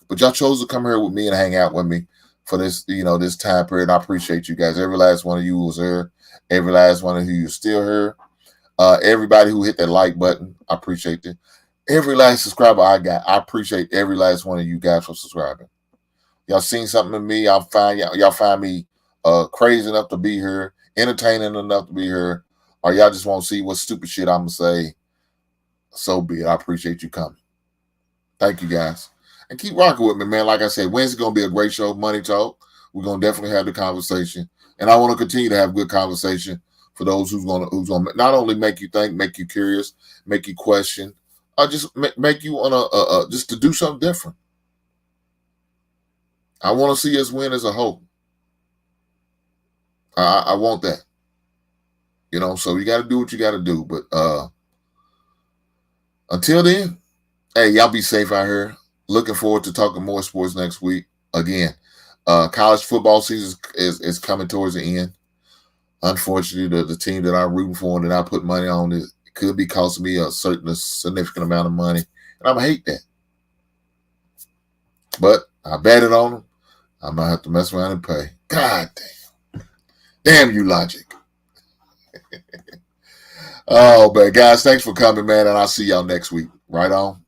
but y'all chose to come here with me and hang out with me for this, this time period. I appreciate you guys. Every last one of you was here. Every last one of you is still here. Everybody who hit that like button, I appreciate it. Every last subscriber I got, I appreciate every last one of you guys for subscribing. Y'all seen something in me. Y'all find me crazy enough to be here, entertaining enough to be here, or y'all just want to see what stupid shit I'm gonna say. So be it. I appreciate you coming. Thank you guys, and keep rocking with me, man. Like I said, Wednesday's gonna be a great show. Money Talk. We're gonna definitely have the conversation, and I want to continue to have good conversation for those who's gonna not only make you think, make you curious, make you question, or just make you want to just to do something different. I want to see us win as a whole. I want that. So you got to do what you got to do. But until then, hey, y'all be safe out here. Looking forward to talking more sports next week. Again, college football season is coming towards the end. Unfortunately, the team that I'm rooting for and that I put money on it could be costing me a significant amount of money. And I'm going to hate that. But I betted on them. I might have to mess around and pay. God damn. Damn you, logic. Oh, but guys, thanks for coming, man. And I'll see y'all next week. Right on.